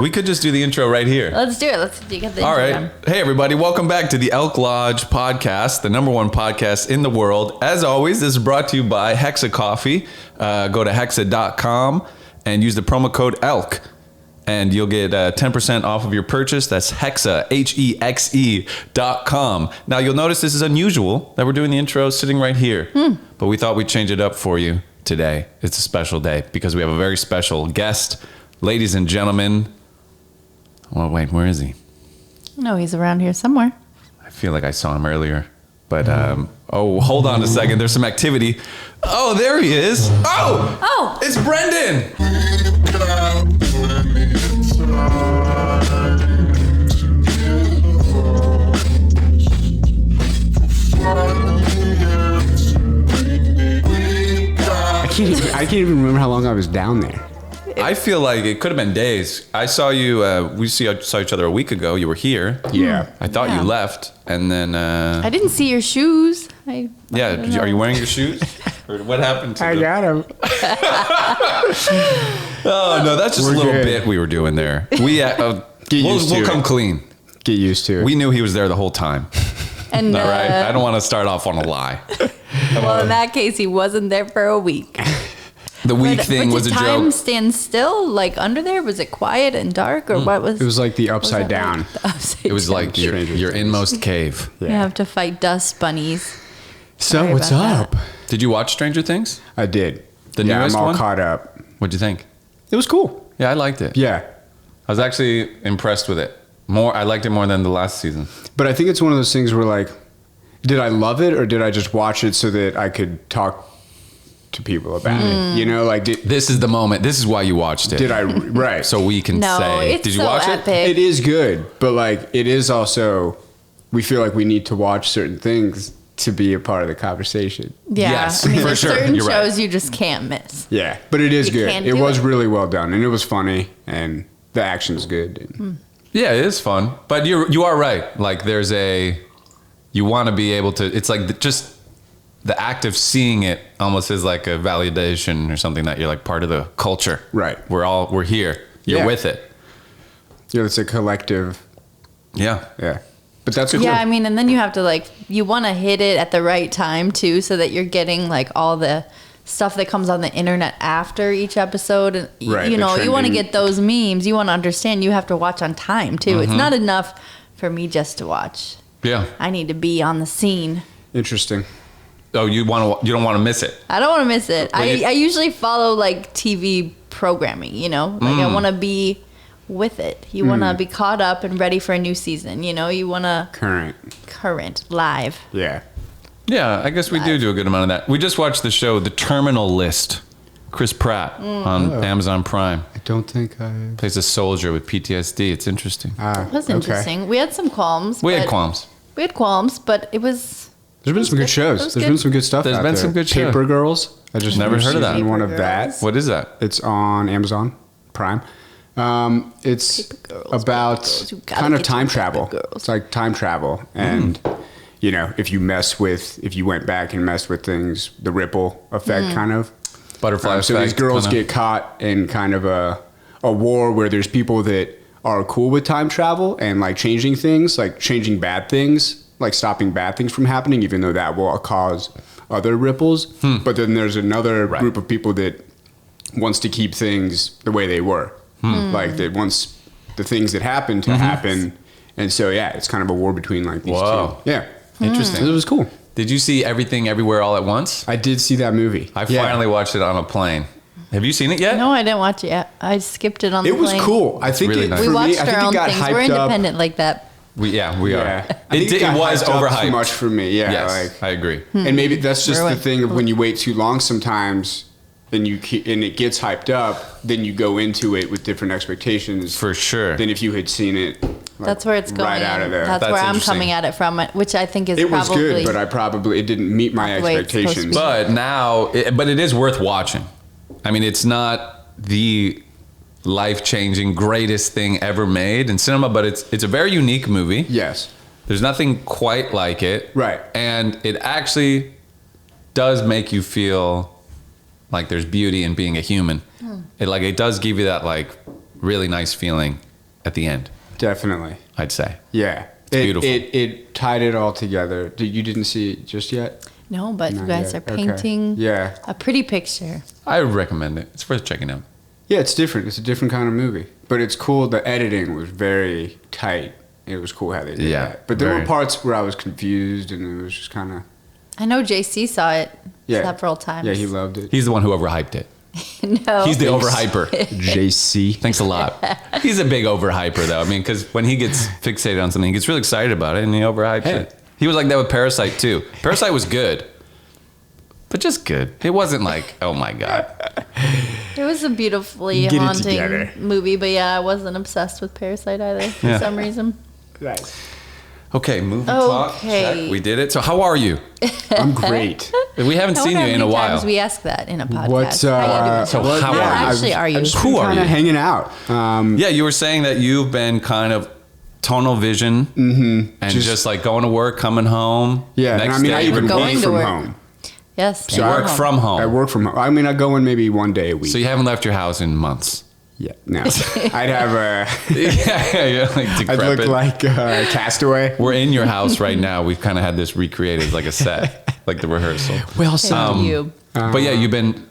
We could just do the intro right here. Let's do it. Let's get the intro. All right. Done. Hey, everybody. Welcome back to the Elk Lodge podcast, the #1 podcast in the world. As always, this is brought to you by Hexa Coffee. Go to hexa.com and use the promo code ELK. And you'll get 10% off of your purchase. That's Hexa, HEXE.com. Now, you'll notice this is unusual that we're doing the intro sitting right here. But we thought we'd change it up for you today. It's a special day because we have a very special guest. Ladies and gentlemen. Well, wait, where is he? No, he's around here somewhere. I feel like I saw him earlier. But, hold on a second. There's some activity. Oh, there he is. Oh, it's Brendon. I can't even remember how long I was down there. I feel like it could have been days. I saw you, saw each other a week ago. You were here. Yeah. I thought you left. And then... I didn't see your shoes. Are you wearing your shoes? Or what happened to I got him. Oh, no, that's just a little bit we were doing there. We'll come clean. Get used to it. We knew he was there the whole time. And All right? I don't want to start off on a lie. well, in that case, he wasn't there for a week. The week thing was a joke. Did time stand still, like under there? Was it quiet and dark, or what was? It was like the upside down. Like? The upside It was down. like your inmost cave. You have to fight dust bunnies. So Sorry what's about up? Did you watch Stranger Things? I did. The newest I'm all one? caught up. What'd you think? It was cool. Yeah, I liked it. Yeah. I was actually impressed with it. I liked it more than the last season. But I think it's one of those things where, like, did I love it or did I just watch it so that I could talk to people about it? You know, like, This is the moment. This is why you watched it. did I, right. So we can No, say, it's did you so watch epic. It is good, but, like, it is also, we feel like we need to watch certain things to be a part of the conversation. Yeah, Yes, I mean, for there's sure. certain You're right. shows you just can't miss. Yeah, but it is You good. can't It do was it. really well done, and it was funny, and the action's good. Yeah, it is fun. But you are right. Like you want to be able to, it's like just the act of seeing it almost is like a validation or something that you're like part of the culture. Right. We're here. You're Yeah. with it. Yeah, it's a collective. Yeah. Yeah, but that's cool. Yeah, I mean, and then you have to you want to hit it at the right time too, so that you're getting like all the stuff that comes on the internet after each episode. And Right, you the know, you want to trending- get those memes. You want to understand. You have to watch on time too. It's not enough for me just to watch. Yeah. I need to be on the scene. Interesting. Oh, you don't want to miss it. I don't want to miss it. Well, I usually follow like TV programming, you know, like I want to be with it. You want to be caught up and ready for a new season. You know, you want to current live. Yeah. Yeah, I guess we do a good amount of that. We just watched the show, The Terminal List. Chris Pratt on Amazon Prime. I don't think I... Plays a soldier with PTSD. It's interesting. It was interesting. We had some qualms. We had but- qualms. We had qualms, but it was. There's been some good shows. was There's good. been some good stuff There's out been there. some good shows. Paper Girls. I just Never heard of that. season one of Paper that. Girls. What is that? It's on Amazon Prime. It's Paper Girls, about Paper Girls. You gotta kind of get time your Paper travel. Girls. It's like time travel. And, you know, if you went back and messed with things, the ripple effect kind of. Butterfly So these effect, girls kinda. get caught in kind of a war where there's people that are cool with time travel and like changing things, like changing bad things, like stopping bad things from happening, even though that will cause other ripples. But then there's another group of people that wants to keep things the way they were, like that wants the things that happened to happen. And so yeah, it's kind of a war between like these Whoa. two. Yeah, Interesting. it was cool. Did you see Everything Everywhere All at Once? I did see that movie. I finally watched it on a plane. Have you seen it yet? No, I didn't watch it yet. I skipped it on the It was plane. cool. I think really it, nice. We for watched me, I think our it own got things. hyped We're up. independent like that. We are. Yeah. I think It got was hyped up overhyped. too much for me. Yeah, Yes, like, I agree. and maybe that's just We're the like- thing of when you wait too long. Sometimes, then and it gets hyped up. Then you go into it with different expectations For sure. than if you had seen it. like, That's where it's going. right out of there. That's That's where I'm interesting. coming at it from, which I think is It was probably. good, but it didn't meet my Not the way it's supposed to expectations. be. But now, but it is worth watching. I mean, it's not the life-changing greatest thing ever made in cinema, but it's a very unique movie. Yes, There's nothing quite like it. Right. And it actually does make you feel like there's beauty in being a human. It does give you that like really nice feeling at the end. Definitely. I'd say. Yeah. It's beautiful. It tied it all together. You didn't see it just yet? No, but Not you guys yet. are painting Yeah. a pretty picture. I would recommend it. It's worth checking out. Yeah, it's different. It's a different kind of movie. But it's cool. The editing was very tight. It was cool how they did that. But there were parts where I was confused and it was just kind of... I know JC saw it Yeah. several times. Yeah, he loved it. He's the one who overhyped it. No. He's the overhyper. JC. Thanks a lot. He's a big overhyper, though. I mean, because when he gets fixated on something, he gets really excited about it and he overhypes it. He was like that with Parasite, too. Parasite was good. But just good. It wasn't like, oh my God. It was a beautifully Get it haunting together. movie, but yeah, I wasn't obsessed with Parasite either for some reason. Nice. Okay, movie talk. Check. We did it. So how are you? I'm great. We haven't I seen you wonder how in a many while. times we ask that in a podcast. What's How you doing? So how How are you? actually are you? Who Who are kind you? of hanging out. Yeah, you were saying that you've been kind of tunnel vision and just like going to work, coming home. Yeah, and next I mean, I day, even going work to from work. home. Yes. you at work home. from home. I work from home. I mean, I go in maybe one day a week. So you haven't left your house in months. Yeah, no. I'd have a... Yeah, you're like I'd decrepit. look like Castaway. We're in your house right now. We've kind of had this recreated like a set, like the rehearsal. Well, Thank you. But yeah, you've been.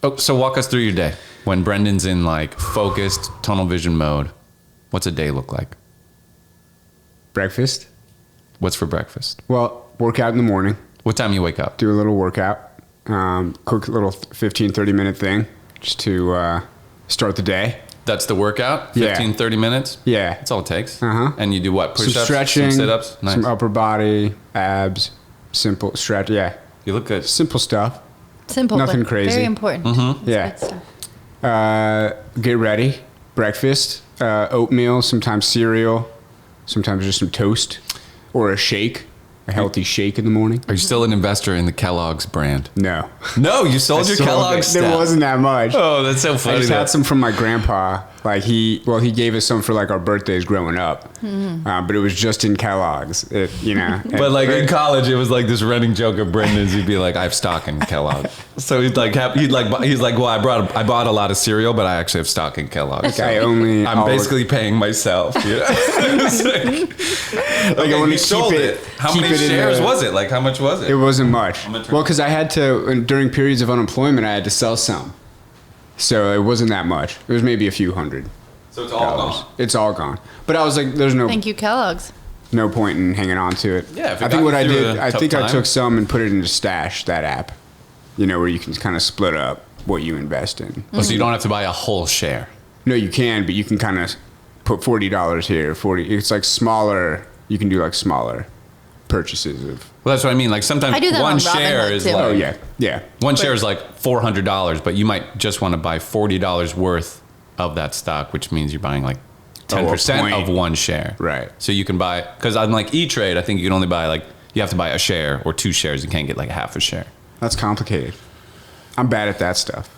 Oh, so walk us through your day when Brendon's in like focused tunnel vision mode. What's a day look like? Breakfast. What's for breakfast? Well, work out in the morning. What time you wake up? Do a little workout. Cook a little 15, 30-minute thing just to start the day. That's the workout? Yeah. 15, 30 minutes? Yeah. That's all it takes. Uh-huh. And you do what? Push-ups? Some stretching. Some sit-ups? Nice. Some upper body, abs, simple stretch. Yeah. You look good. Simple stuff. Simple, Nothing but crazy. very important. Mm-hmm. Yeah. Good stuff. Get ready. Breakfast. Oatmeal, sometimes cereal, sometimes just some toast or a shake. A healthy shake in the morning. Are you still an investor in the Kellogg's brand? No. No, you sold your Sold Kellogg's it. stuff. There wasn't that much. Oh, that's so I funny. just though. had some from my grandpa. Like he gave us some for like our birthdays growing up, but it was just in Kellogg's. But like in college, it was like this running joke of Brendon's. He'd be like, "I have stock in Kellogg." So he's like, "Well, I bought a lot of cereal, but I actually have stock in Kellogg." So I'm basically paying myself. You know? I want to sold it. How many shares was it? Like, how much was it? It wasn't much. Well, because I had to during periods of unemployment, I had to sell some, so it wasn't that much. It was maybe a few hundred. So it's all gone. It's all gone. But I was like, "There's no Thank you, Kellogg's. no point in hanging on to it." Yeah, if it I got think you what I through did, a I tough think I time. took some and put it into Stash, that app. Where you can kind of split up what you invest in. Oh, so you don't have to buy a whole share. No, you can, but you can kind of put $40 here, 40. It's like smaller. You can do like smaller purchases of. Well, that's what I mean. Like sometimes I do that one on share Robinhood, is too. like Oh yeah. one share is like $400, but you might just want to buy $40 worth of that stock, which means you're buying like 10% point. of one share. Right. So you can buy, because on like E-Trade, I think you can only buy like, you have to buy a share or two shares. You can't get like half a share. That's complicated. I'm bad at that stuff.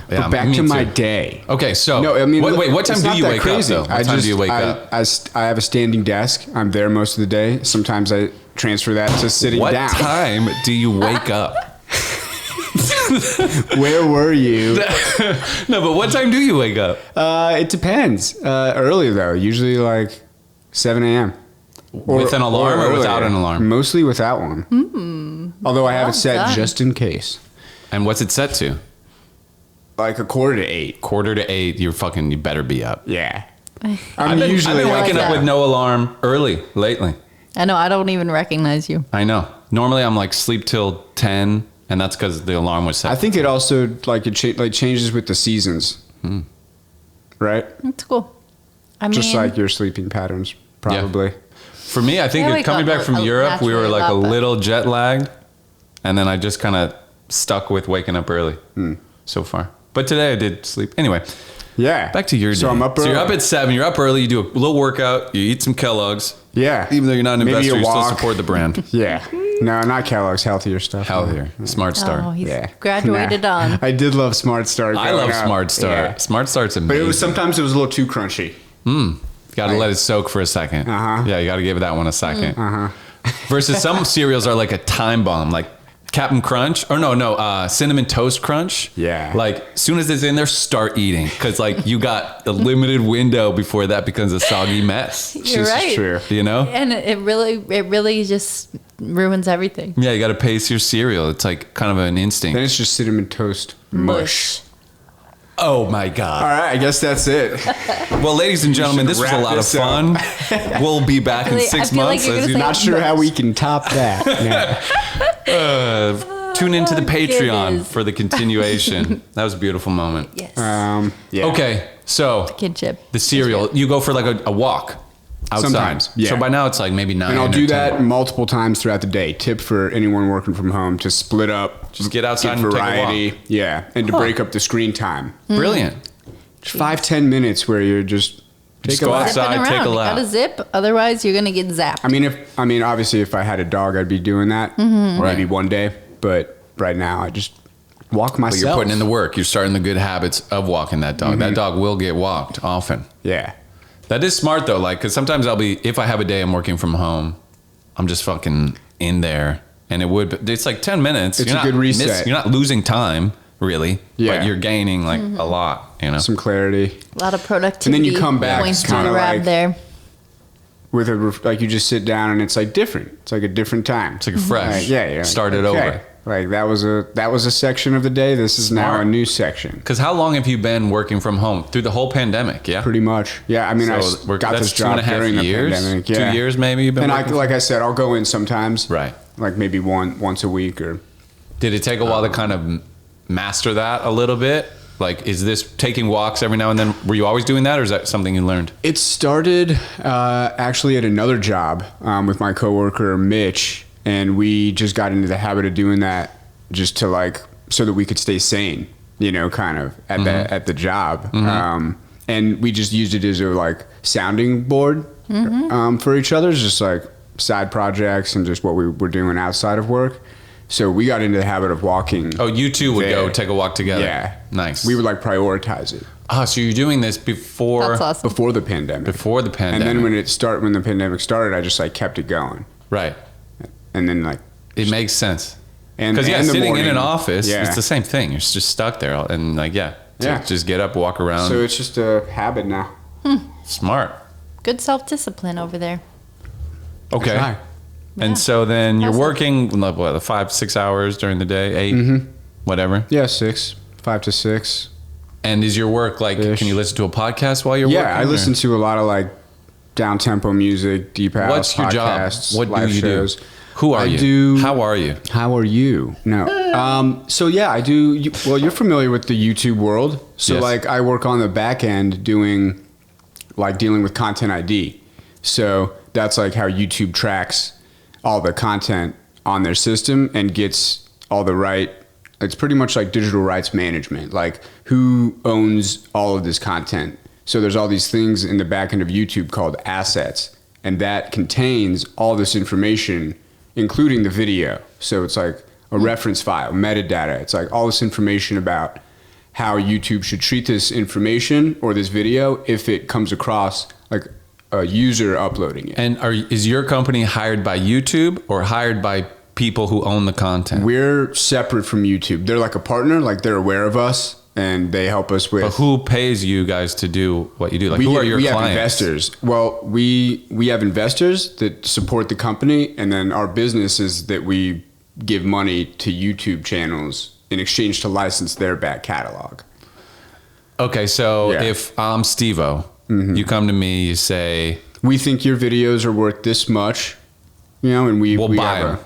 Yeah, But back me to my too. day. Okay, so No, I mean, wait, what time it's do not you that wake crazy. up though? What time do you wake up? I have a standing desk. I'm there most of the day. Sometimes I transfer that to sitting What down. time do you wake up? Where were you? No, but what time do you wake up? It depends. Early though, usually like 7 a.m. With an alarm or without an alarm? Mostly without one. Although I have it set done. just in case. And what's it set to? Like a 7:45. 7:45, you better be up. Yeah. I've been I like waking up that. with no alarm early lately. I know. I don't even recognize you. I know. Normally I'm like sleep till 10, and that's because the alarm was set. I think it also changes with the seasons. Right? That's cool. I mean, Just like your sleeping patterns, probably. For me, I think I wake coming up back from a- Europe, we were naturally like a a lot, but- little jet lagged, and then I just kind of stuck with waking up early so far. But today I did sleep. Anyway, Yeah. back to your day. So I'm up early. So you're up at 7, you're up early, you do a little workout, you eat some Kellogg's. Yeah. Even though you're not an Maybe investor, a you still walk. support the brand. Yeah. No, not Kellogg's. Healthier stuff. Healthier. Smart Start. oh, he's Yeah. graduated on. I did love Smart Start. I growing love up. Smart Start. Yeah. Smart Start's amazing. But it was sometimes it was a little too crunchy. Got to let it soak for a second. Uh-huh. Yeah, you got to give that one a second. Versus some cereals are like a time bomb. Like Captain Crunch, or no, Cinnamon Toast Crunch. Yeah. Like, as soon as it's in there, start eating. Because, like, you got a limited window before that becomes a soggy mess. You're This right. is true. You know? And it really just ruins everything. Yeah, you got to pace your cereal. It's like kind of an instinct. Then it's just Cinnamon Toast mush. Oh, my God. All right, I guess that's it. Well, ladies and gentlemen, should this was a wrap lot of this up. fun. We'll be back in I 6 feel like months. you're as gonna you- say- Not sure how we can top that. No. Tune into the Oh, Patreon goodness. for the continuation. That was a beautiful moment. Yes. Yeah. Okay, so Kinship. the cereal, you go for like a walk outside. Sometimes, yeah. So by now it's like maybe 9 And I'll or do 10. that multiple times throughout the day. Tip for anyone working from home to split up. Just get outside and take a variety. walk. Yeah. And to break up the screen time. Brilliant. 5-10 minutes where you're just Just take a go lap. outside. Zipping take a around. You lap. gotta zip, otherwise you're gonna get zapped. I mean, obviously, if I had a dog, I'd be doing that maybe Right. one day. But right now, I just walk But myself. you're putting in the work. You're starting the good habits of walking that dog. That dog will get walked often. Yeah. That is smart though, like, because sometimes if I have a day I'm working from home, I'm just fucking in there, and it's like 10 minutes. It's You're a not good reset. You're not losing time, really, Yeah. but you're gaining like a lot, you know? Some clarity. A lot of productivity. And then you come back, points it's to kinda grab like- there. With like you just sit down and it's like different. It's like a different time. It's like a fresh. Like, yeah. Start it okay. over. Like that was a section of the day. This is now Smart. a new section. Because how long have you been working from home? Through the whole pandemic, yeah? Pretty much. Yeah. I mean, So got that's this job 2.5 during the years? pandemic. 2 Yeah. years maybe you've been And working? like I said, I'll go in sometimes. Right. Like maybe once a week or. Did it take a while to kind of master that a little bit? Like, is this taking walks every now and then? Were you always doing that, or is that something you learned? It started actually at another job with my coworker Mitch, and we just got into the habit of doing that just to like so that we could stay sane, you know, kind of at the job. And we just used it as a like sounding board for each other, just like side projects and just what we were doing outside of work. So we got into the habit of walking. Oh, you two would go there. take a walk together. Yeah. Nice. We would like prioritize it Oh, so you're doing this before That's awesome. before the pandemic. before the pandemic. And then when the pandemic started, I just like kept it going. Right. And then like It makes sense. and Because, yeah, and the sitting in morning. an office, Yeah. it's the same thing. You're just stuck there. And, like, Yeah. just get up, walk around. So it's just a habit now. Smart. Good self-discipline over there. Okay. Try. And so then you're Awesome. working, like, what, 5-6 hours during the day, 8, whatever. Yeah, 5 to 6. And is your work, like, Ish. can you listen to a podcast while you're working? Yeah, I listen to a lot of like down tempo music, deep house. What's your job? podcasts, What do live you shows. do? Who are I you? do- How are you? How are you? No. So yeah, I do. Well, you're familiar with the YouTube world. So Yes. like, I work on the back end dealing with content ID. So that's like how YouTube tracks all the content on their system and gets all the right. It's pretty much like digital rights management. Like who owns all of this content? So there's all these things in the back end of YouTube called assets, and that contains all this information, including the video. So it's like a reference file, metadata. It's like all this information about how YouTube should treat this information or this video if it comes across like a user uploading it. And is your company hired by YouTube or hired by people who own the content? We're separate from YouTube. They're like a partner, like they're aware of us and they help us with. But who pays you guys to do what you do? Like, we who are get- your we have clients? investors. Well, we have investors that support the company, and then our business is that we give money to YouTube channels in exchange to license their back catalog. Okay, so Yeah. if I'm Steve-O, you come to me, you say, We think your videos are worth this much, you know, and we We'll buy have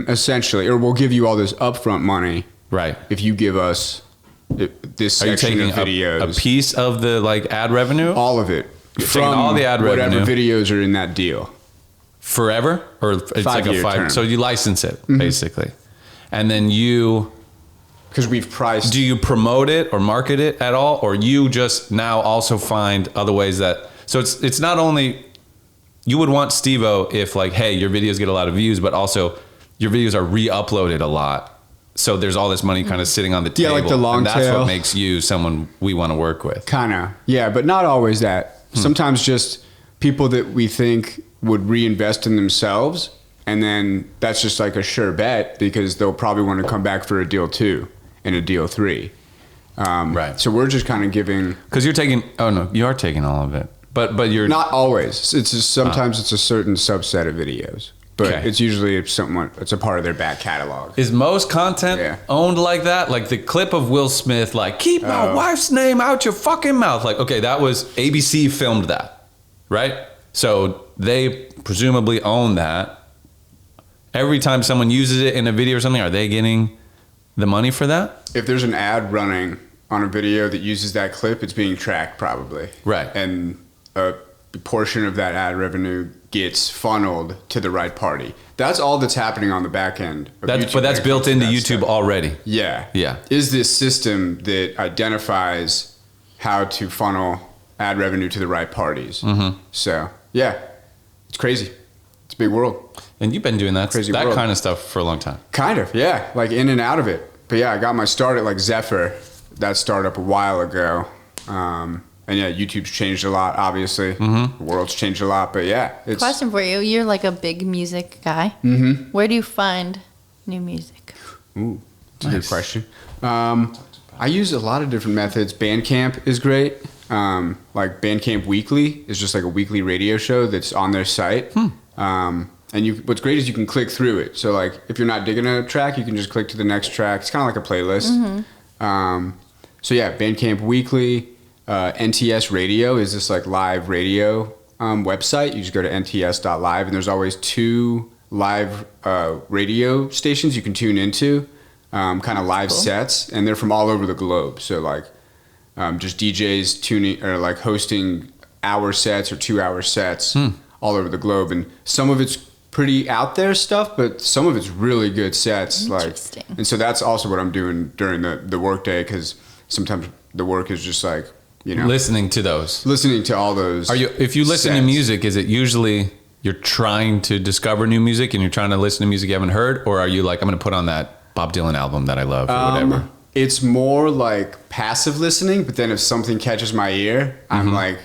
essentially, or we'll give you all this upfront money right. if you give us this Are you section taking of videos. a piece of the like ad revenue all of it. You're taking all the ad whatever revenue. videos are in that deal. forever? Or it's like a 5-year 5, term. so you license it basically. And then Because we've priced. do you promote it or market it at all? Or you just now also find other ways that, so it's not only, you would want Steve-O if like, hey, your videos get a lot of views, but also your videos are re-uploaded a lot. So there's all this money kind of sitting on the Yeah, table. like the long and that's tail. what makes you someone we want to work with. Kind of. Yeah, but not always that. Sometimes just people that we think would reinvest in themselves And then that's just like a sure bet because they'll probably want to come back for a deal 2 and a deal 3. Right. So we're just kind of giving, because you're taking. Oh no, you are taking all of it, but you're not always. It's just sometimes it's a certain subset of videos, but Okay. it's usually somewhat. It's a part of their back catalog. Is most content owned like that? Like the clip of Will Smith, like, keep my wife's name out your fucking mouth. Like, okay, that was ABC filmed that, right? So they presumably own that. Every time someone uses it in a video or something, are they getting the money for that? If there's an ad running on a video that uses that clip, it's being tracked probably. Right. And a portion of that ad revenue gets funneled to the right party. That's all that's happening on the back end of YouTube. But that's built into YouTube stuff. already. Yeah. Yeah. Is this system that identifies how to funnel ad revenue to the right parties. Mm-hmm. So, yeah, it's crazy. It's a big world. And you've been doing that world. kind of stuff for a long time. Kind of, yeah. Like in and out of it. But yeah, I got my start at like Zephyr, that startup a while ago. And yeah, YouTube's changed a lot, obviously. Mm-hmm. The world's changed a lot, but yeah. Question for you. You're like a big music guy. Mm-hmm. Where do you find new music? Ooh, that's a good question. I use a lot of different methods. Bandcamp is great. Like Bandcamp Weekly is just like a weekly radio show that's on their site. And what's great is you can click through it. So like if you're not digging a track, you can just click to the next track. It's kind of like a playlist. Mm-hmm. So yeah, Bandcamp Weekly. NTS Radio is this like live radio website. You just go to nts.live and there's always 2 live radio stations you can tune into, kind of live sets, and they're from all over the globe. So like just DJs tuning or like hosting hour sets or 2-hour sets all over the globe, and some of it's pretty out there stuff, but some of it's really good sets. Interesting. And so that's also what I'm doing during the work day, because sometimes the work is just like, you know, listening to all those. If you listen to music, is it usually you're trying to discover new music and you're trying to listen to music you haven't heard, or are you like, I'm going to put on that Bob Dylan album that I love or whatever? It's more like passive listening, but then if something catches my ear, I'm like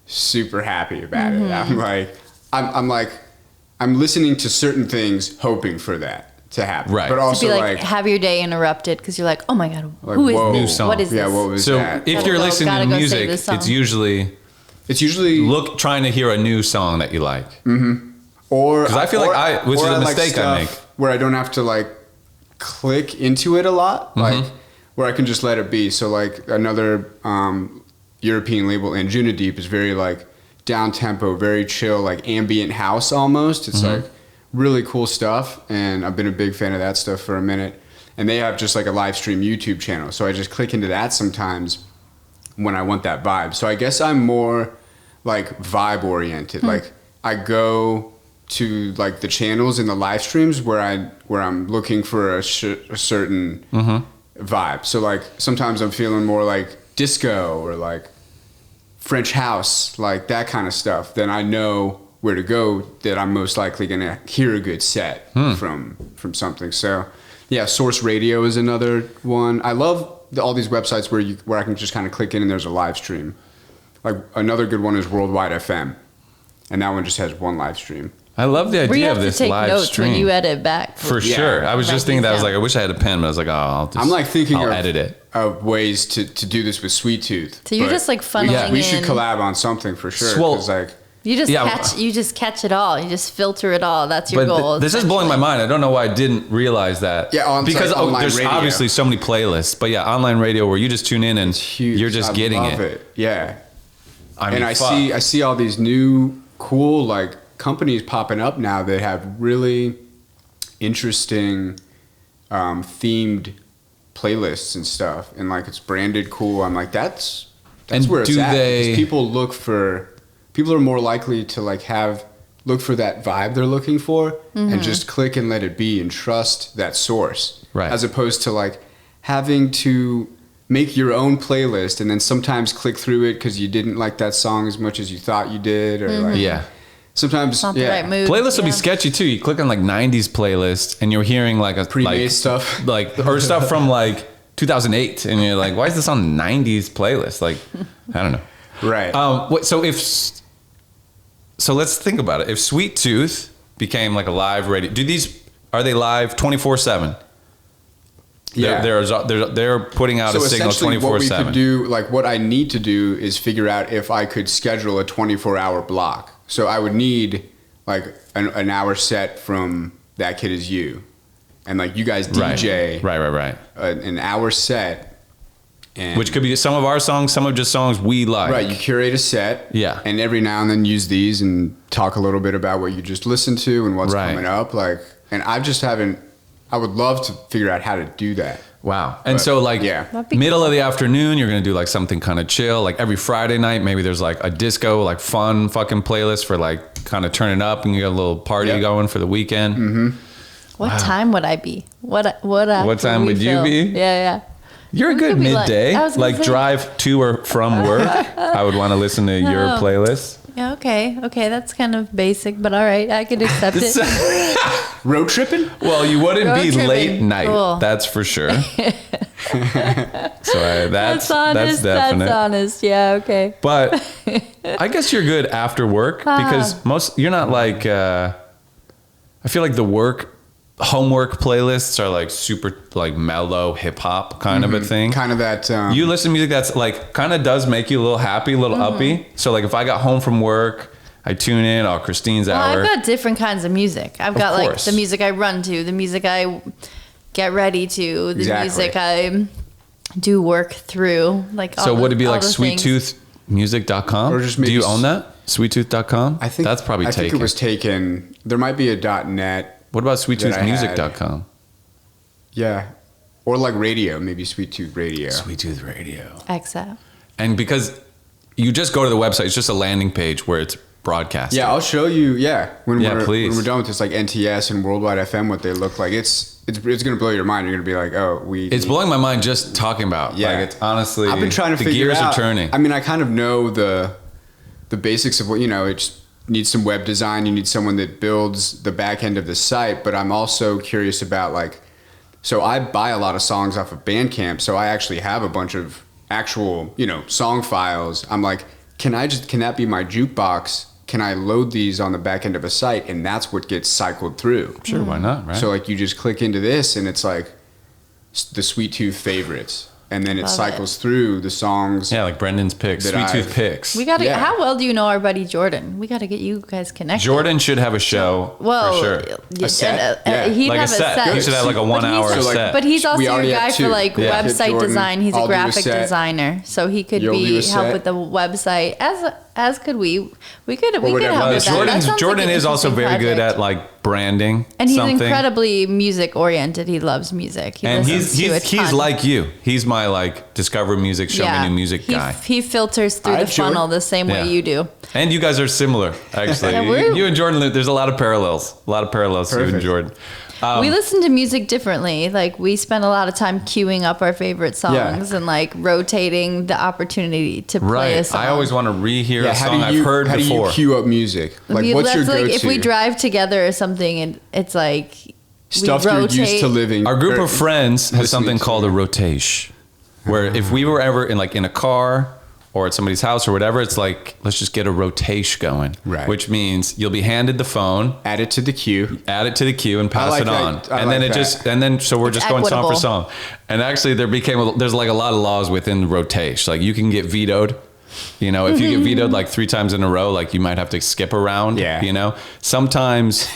super happy about it. I'm listening to certain things hoping for that to happen. Right. But also to be like have your day interrupted because you're like, oh my God, who is whoa, this? New song. What is this? Yeah, what was So that? if you're listening to music, it's usually trying to hear a new song that you like. Mm-hmm. Or because I feel which is a mistake I make, where I don't have to like click into it a lot, like where I can just let it be. So like another European label, Anjuna Deep, is very like down tempo, very chill, like ambient house almost. It's like really cool stuff, and I've been a big fan of that stuff for a minute. And they have just like a live stream YouTube channel, so I just click into that sometimes when I want that vibe. So I guess I'm more like vibe oriented. Like I go to like the channels in the live streams where I'm looking for a certain vibe. So like sometimes I'm feeling more like disco or like French house, like that kind of stuff. Then I know where to go, that I'm most likely going to hear a good set from something. So yeah, Source Radio is another one. I love all these websites where I can just kind of click in and there's a live stream. Like another good one is Worldwide FM, and that one just has one live stream. I love the idea of this live stream. You have to take notes when you edit back. For sure. I was just thinking that. I was like, I wish I had a pen, but I was like, I'll edit it. Of ways to do this with Sweet Tooth. So you're just like funneling in. We should collab on something for sure. You just catch it all. You just filter it all. That's your goal. This is blowing my mind. I don't know why I didn't realize that. Yeah, because there's radio. Obviously so many playlists, but yeah, online radio where you just tune in and you're just getting it. I love it. Yeah. I see all these new cool like companies popping up now that have really interesting themed playlists and stuff, and like it's branded cool. I'm like, that's where it's at. People are more likely to like look for that vibe they're looking for and just click and let it be and trust that source, right? As opposed to like having to make your own playlist and then sometimes click through it because you didn't like that song as much as you thought you did, or sometimes not the right mood. Playlists will be sketchy too. You click on like 90s playlist and you're hearing like a pre-made stuff, like or stuff from like 2008, and you're like, why is this on 90s playlist? Like, I don't know. Right. So let's think about it. If Sweet Tooth became like a live radio. Are they live 24/7? Yeah. They're putting out a signal 24/7. What we could do, like what I need to do is figure out if I could schedule a 24-hour block. So I would need like an hour set from That Kid Is You. And like you guys DJ. Right. An hour set. And which could be some of our songs, some of just songs we like. Right, you curate a set. Yeah. And every now and then use these and talk a little bit about what you just listened to and what's coming up. Like, and I would love to figure out how to do that. Wow. And so like middle of the afternoon, you're going to do like something kind of chill. Like every Friday night, maybe there's like a disco, like fun fucking playlist for like kind of turning up and you get a little party going for the weekend. Mm-hmm. What time would I be? What time would you be? Yeah. You're a good midday. Like drive to or from work. I would want to listen to your playlist. Yeah, okay. That's kind of basic, but all right, I could accept it. Road tripping? Well, you wouldn't be tripping. late night. Cool. That's for sure. So that's honest. definite. That's honest. Yeah, okay. But I guess you're good after work because you're not like, I feel like the homework playlists are like super like mellow hip hop kind of a thing. Kind of that. You listen to music that's like kind of does make you a little happy, a little uppy. So like if I got home from work, I tune in. Christine's hour. I've got different kinds of music. I've got like the music I run to, the music I get ready to, the music I do work through. Like so would it be like sweettoothmusic.com? Or just do you own that? Sweettooth.com? I think that's probably taken. I think it was taken. There might be a .net. What about sweettoothmusic.com? Yeah. Or like radio, maybe Sweet Tooth Radio. Sweet Tooth Radio. XF. And because you just go to the website, it's just a landing page where it's broadcast. Yeah, I'll show you. Yeah, when we're done with this, like NTS and Worldwide FM, what they look like. It's gonna blow your mind. You're gonna be like, oh, It's blowing my mind just talking about. Yeah, like it's honestly. I've been trying to figure the gears out. are turning. I mean, I kind of know the basics of what It's need some web design. You need someone that builds the back end of the site. But I'm also curious about like, so I buy a lot of songs off of Bandcamp. So I actually have a bunch of actual song files. I'm like, can that be my jukebox? Can I load these on the back end of a site? And that's what gets cycled through. Sure, why not, right? So like you just click into this and it's like the Sweet Tooth favorites. And then it cycles through the songs. Yeah, like Brendon's picks, Sweet Tooth picks. We gotta. How well do you know our buddy Jordan? We gotta get you guys connected. Jordan should have a show for sure. A set? He'd like have a set. He should have like a 1 hour set. But he's also your guy for like website design. He's a graphic designer, so he could help with the website. As could we. We could help with that. Jordan is also very good at like branding. And he's incredibly music oriented. He loves music. He's like you. He's my like discover music, show me new music guy. He filters through the funnel the same way you do. And you guys are similar, actually. You and Jordan, there's a lot of parallels. You and Jordan. We listen to music differently. Like we spend a lot of time queuing up our favorite songs and like rotating the opportunity to play a song. I always want to rehear a song I've heard before. How do you queue up music? Like what's your go-to? If we drive together or something, and it's like stuff you're used to living. Our group of friends has something called a rotation, where if we were ever in a car or at somebody's house or whatever, it's like, let's just get a rotation going. Right. Which means you'll be handed the phone. Add it to the queue and pass it on. So we're just going song for song. And actually there's like a lot of laws within the rotation. Like you can get vetoed. If you get vetoed like 3 times in a row, like you might have to skip around. Yeah. Sometimes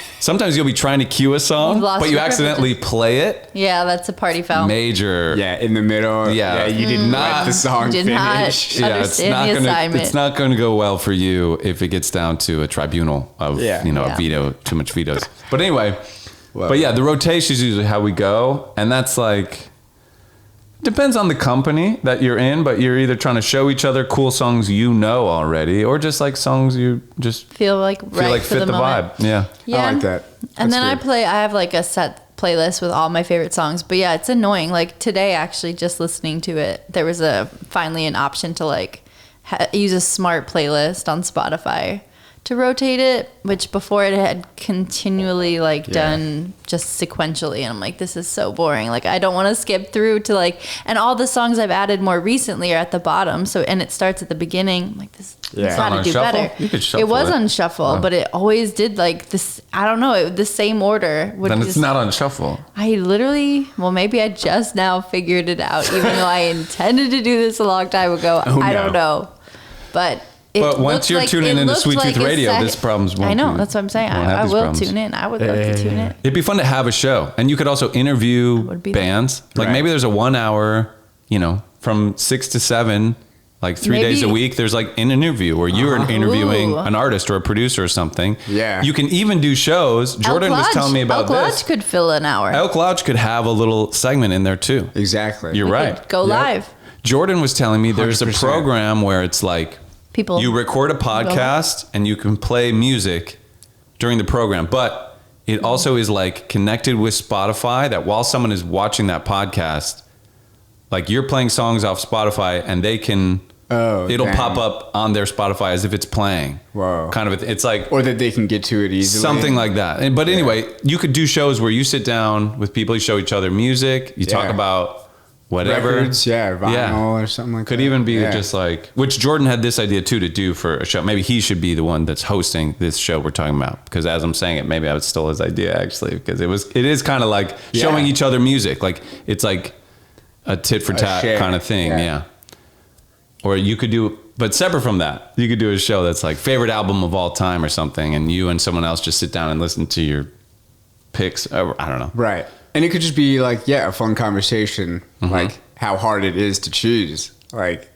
you'll be trying to cue a song, but you accidentally play it. Yeah, that's a party foul. Major. Yeah, in the middle. Yeah, you did not let the song finish. It's not going to go well for you if it gets down to a tribunal of a veto, too much vetoes. But anyway, the rotation is usually how we go, and that's like. Depends on the company that you're in, but you're either trying to show each other cool songs already, or just like songs you just feel like fit the vibe. Yeah, I like that. And then I have like a set playlist with all my favorite songs. But yeah, it's annoying. Like today, actually, just listening to it, there was finally an option to like use a smart playlist on Spotify to rotate it, which before it had continually done just sequentially, and I'm like, this is so boring. Like, I don't want to skip through to and all the songs I've added more recently are at the bottom, so and it starts at the beginning. I'm like, this gotta do shuffle? better. You could shuffle it was it. on shuffle, but it always did this. I don't know, the same order. Then it's not on shuffle. I literally, maybe I just now figured it out, even though I intended to do this a long time ago. I don't know, but. But once you're tuning into Sweet Tooth Radio, this problem's won't. I know, that's what I'm saying. I will tune in. I would love to tune in. It'd be fun to have a show. And you could also interview bands. Like maybe there's a 1 hour, from 6 to 7, 3 days a week. There's an interview where you're interviewing an artist or a producer or something. Yeah. You can even do shows. Jordan was telling me about this. Elk Lodge could fill an hour. Elk Lodge could have a little segment in there too. Exactly. You're right. Go live. Jordan was telling me there's 100%. A program where it's people. You record a podcast and you can play music during the program, but it also is connected with Spotify, that while someone is watching that podcast, you're playing songs off Spotify and they can, it'll pop up on their Spotify as if it's playing. Whoa. Kind of, it's or that they can get to it easily. Something like that. But anyway, you could do shows where you sit down with people, you show each other music, you talk about whatever. Records, vinyl or something like that. Could even be just which Jordan had this idea too to do for a show. Maybe he should be the one that's hosting this show we're talking about, because as I'm saying it, maybe I was still his idea actually, because it is kind of showing each other music. It's a tit for tat kind of thing. Yeah. Or you could do, but separate from that, you could do a show that's favorite album of all time or something, and you and someone else just sit down and listen to your picks. I don't know. Right. And it could just be a fun conversation, how hard it is to choose,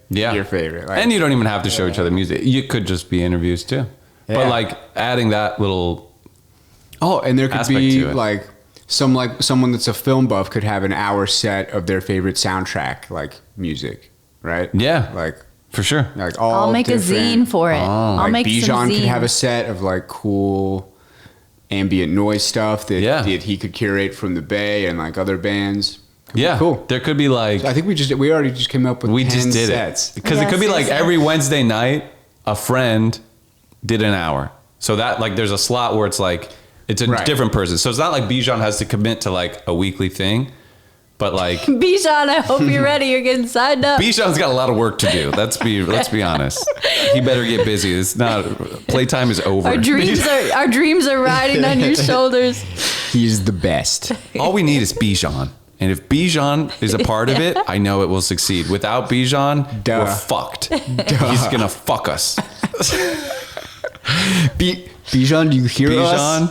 your favorite. And you don't even have to show each other music. You could just be interviews too. Yeah. But adding that little and there could be someone that's a film buff could have an hour set of their favorite soundtrack, music, right? Yeah. For sure. I'll make a zine for it. I'll make Bijan some could have a set of cool ambient noise stuff that he could curate from the Bay and other bands. Cool. There could be I think we already just came up with 10 sets. Because it could be every Wednesday night a friend did an hour. So that there's a slot where it's it's a different person. So it's not Bijan has to commit to a weekly thing. But Bijan, I hope you're ready. You're getting signed up. Bijan's got a lot of work to do. Let's be honest. He better get busy. It's not, playtime is over. Our dreams are riding on your shoulders. He's the best. All we need is Bijan. And if Bijan is a part of it, I know it will succeed. Without Bijan, we're fucked. He's gonna fuck us. Bijan, do you hear us?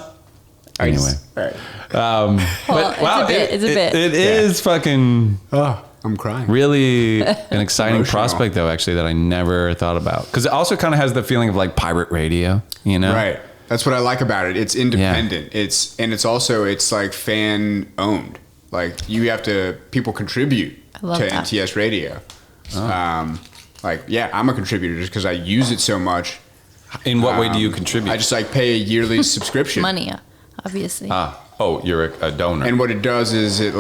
Anyway. All right. But wow, it's a bit. It is fucking. Oh, I'm crying. Really an exciting prospect, though, actually, that I never thought about. Because it also kind of has the feeling of pirate radio, Right. That's what I like about it. It's independent. It's fan owned. People contribute to NTS radio. Oh. I'm a contributor just because I use it so much. In what way do you contribute? I just pay a yearly subscription. Money, obviously. You're a donor. And what it does is it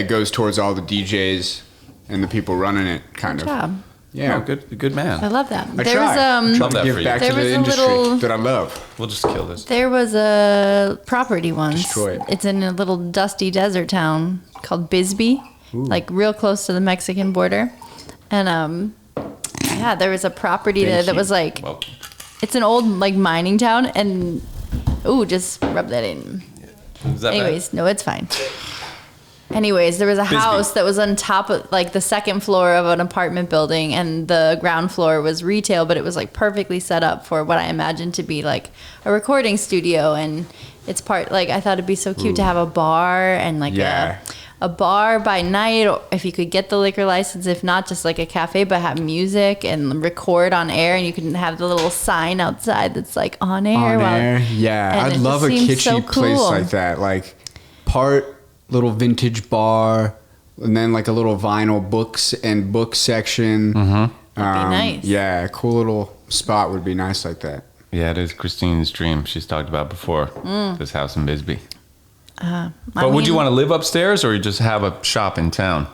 goes towards all the DJs and the people running it, kind Good of. job. Yeah, good man. I love that. I try love to that give for you. back to the industry that I love. We'll just kill this. There was a property once. Destroy it. It's in a little dusty desert town called Bisbee, real close to the Mexican border. And there was a property that was it's an old like mining town, and just rub that in. Is that Anyways, no, it's fine. Anyways, there was a house that was on top of like the second floor of an apartment building, and the ground floor was retail, but it was like perfectly set up for what I imagined to be like a recording studio. And it's part like I thought it'd be so cute to have a bar and like a bar by night, or if you could get the liquor license, if not just like a cafe, but have music and record on air, and you can have the little sign outside that's like on air. I'd love a kitschy place like that, like part little vintage bar, and then like a little vinyl books and book section. That'd be nice. Yeah, a cool little spot would be nice like that. Yeah, it is Christine's dream. She's talked about before, this house in Bisbee. But would you want to live upstairs or just have a shop in town?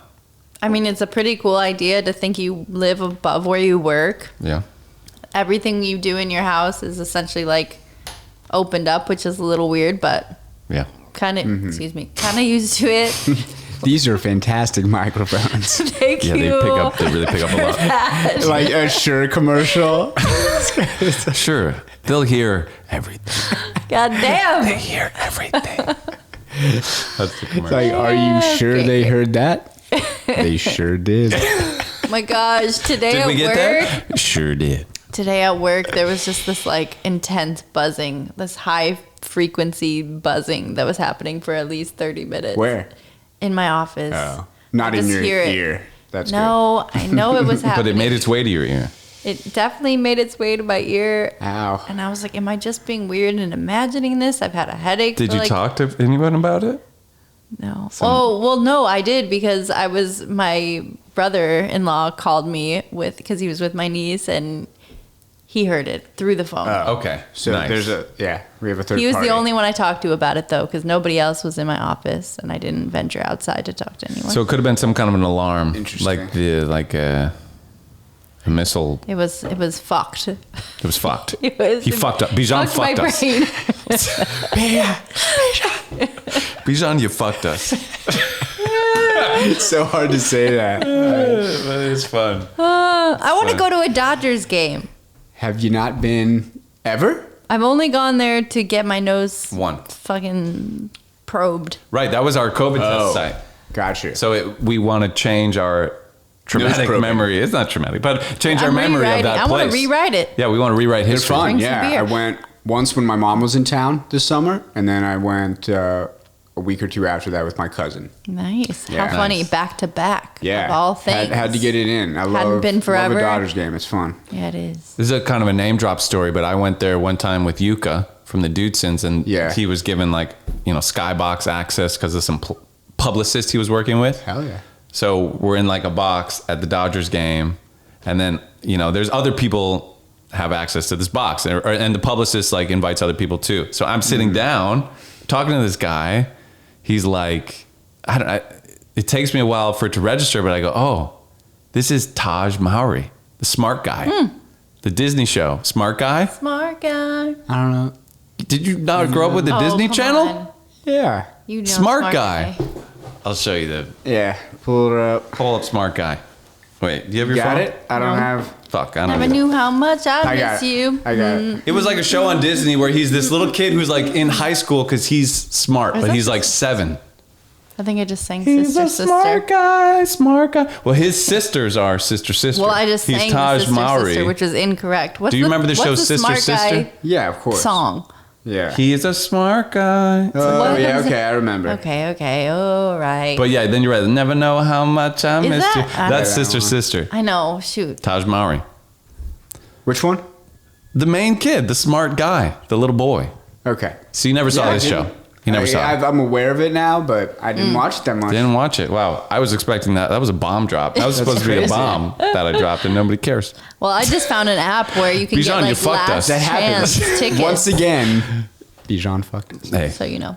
I mean, it's a pretty cool idea to think you live above where you work. Yeah. everything you do in your house is essentially like opened up, which is a little weird, but Yeah. kind of, kind of used to it. These are fantastic microphones. Thank Yeah, you. they really pick up a lot. Like a Shure commercial. Sure. They'll hear everything. God damn. They hear everything. That's the commercial. Like, are you sure Okay. they heard that? They sure did. Oh my gosh, today Did at we get work. that? Sure did. Today at work, there was just this like intense buzzing, this high frequency buzzing that was happening for at least 30 minutes. Where? In my office. Oh, not I in just your hear it. ear. That's No, I know it was happening. But it made its way to your ear. It definitely made its way to my ear. good. Ow. And I was like, am I just being weird and imagining this? I've had a headache. Did for, you like, talk to anyone about it? No. Oh, well, no, I did because my brother-in-law called me because he was with my niece and he heard it through the phone. Oh. Okay. So nice. we have a third He was party. the only one I talked to about it though, because nobody else was in my office and I didn't venture outside to talk to anyone. So it could have been some kind of an alarm. Interesting. Like a missile. it was fucked. It was fucked. It He fucked up. Bijan fucked my fucked us. brain. Bijan, you fucked us. It's so hard to say that. It's fun. I want to go to a Dodgers game. Have you not been ever? I've only gone there to get my nose One. fucking probed. Right, that was our COVID Oh. test site. Gotcha. So we want to change our traumatic probing. memory. It's not traumatic, but change our I'm memory of rewriting. that I place. want to rewrite it. Yeah, we want to rewrite it's history. fun. Bring some Yeah, beer. I went once when my mom was in town this summer, and then I went a week or two after that with my cousin. Nice. Yeah. How funny. Nice. Back to back. Yeah, Of all things. had to get it in. I love been forever. love a Dodgers game. It's fun. Yeah, it is. This is a kind of a name drop story, but I went there one time with Yuka from the Dudesons, and Yeah. he was given skybox access because of some publicist he was working with. Hell yeah. So we're in like a box at the Dodgers game, and then there's other people have access to this box, and the publicist like invites other people too. So I'm sitting down talking to this guy. He's like, it takes me a while for it to register, but I go, oh, this is Taj Mowry, the smart guy, the Disney show, smart guy. Smart guy. I don't know. Did you not grow up with the Oh, Disney come Channel? on. Yeah. You know Smart guy. I'll show you Yeah. Pull it up. pull up smart guy. Wait, do you have your Got phone? it? I don't No. have. Fuck, I don't Never know. knew how much I I got miss it. you. I got it. It was like a show on Disney where he's this little kid who's like in high school because he's smart, Is but that he's like the- 7. I think I just sang He's Sister a Sister. smart guy, smart guy. Well, his sisters are sister. Well, I just He's sang Taj Sister Mowry. Sister, which was incorrect. What's Do you remember the show what's Sister Smart Sister? Guy Yeah, of course. song? Yeah. He's a smart guy. Oh, What yeah, was it? okay, I remember. Okay, all right. But yeah, then you're right. Never know how much I Is missed that- you. I That's know that sister, one. sister. I know. Shoot. Taj Mowry. Which one? The main kid, the smart guy, the little boy. Okay. So you never saw Yeah, this I show. didn't- You never saw it. I'm aware of it now, but I didn't watch it that much. Didn't watch it. Wow. I was expecting that. That was a bomb drop. That was supposed to be a crazy. bomb that I dropped and nobody cares. Well, I just found an app where you can Bijan, get you like fucked last us. That happens. chance tickets. Once again, Bijan fucked us. Hey. So you know.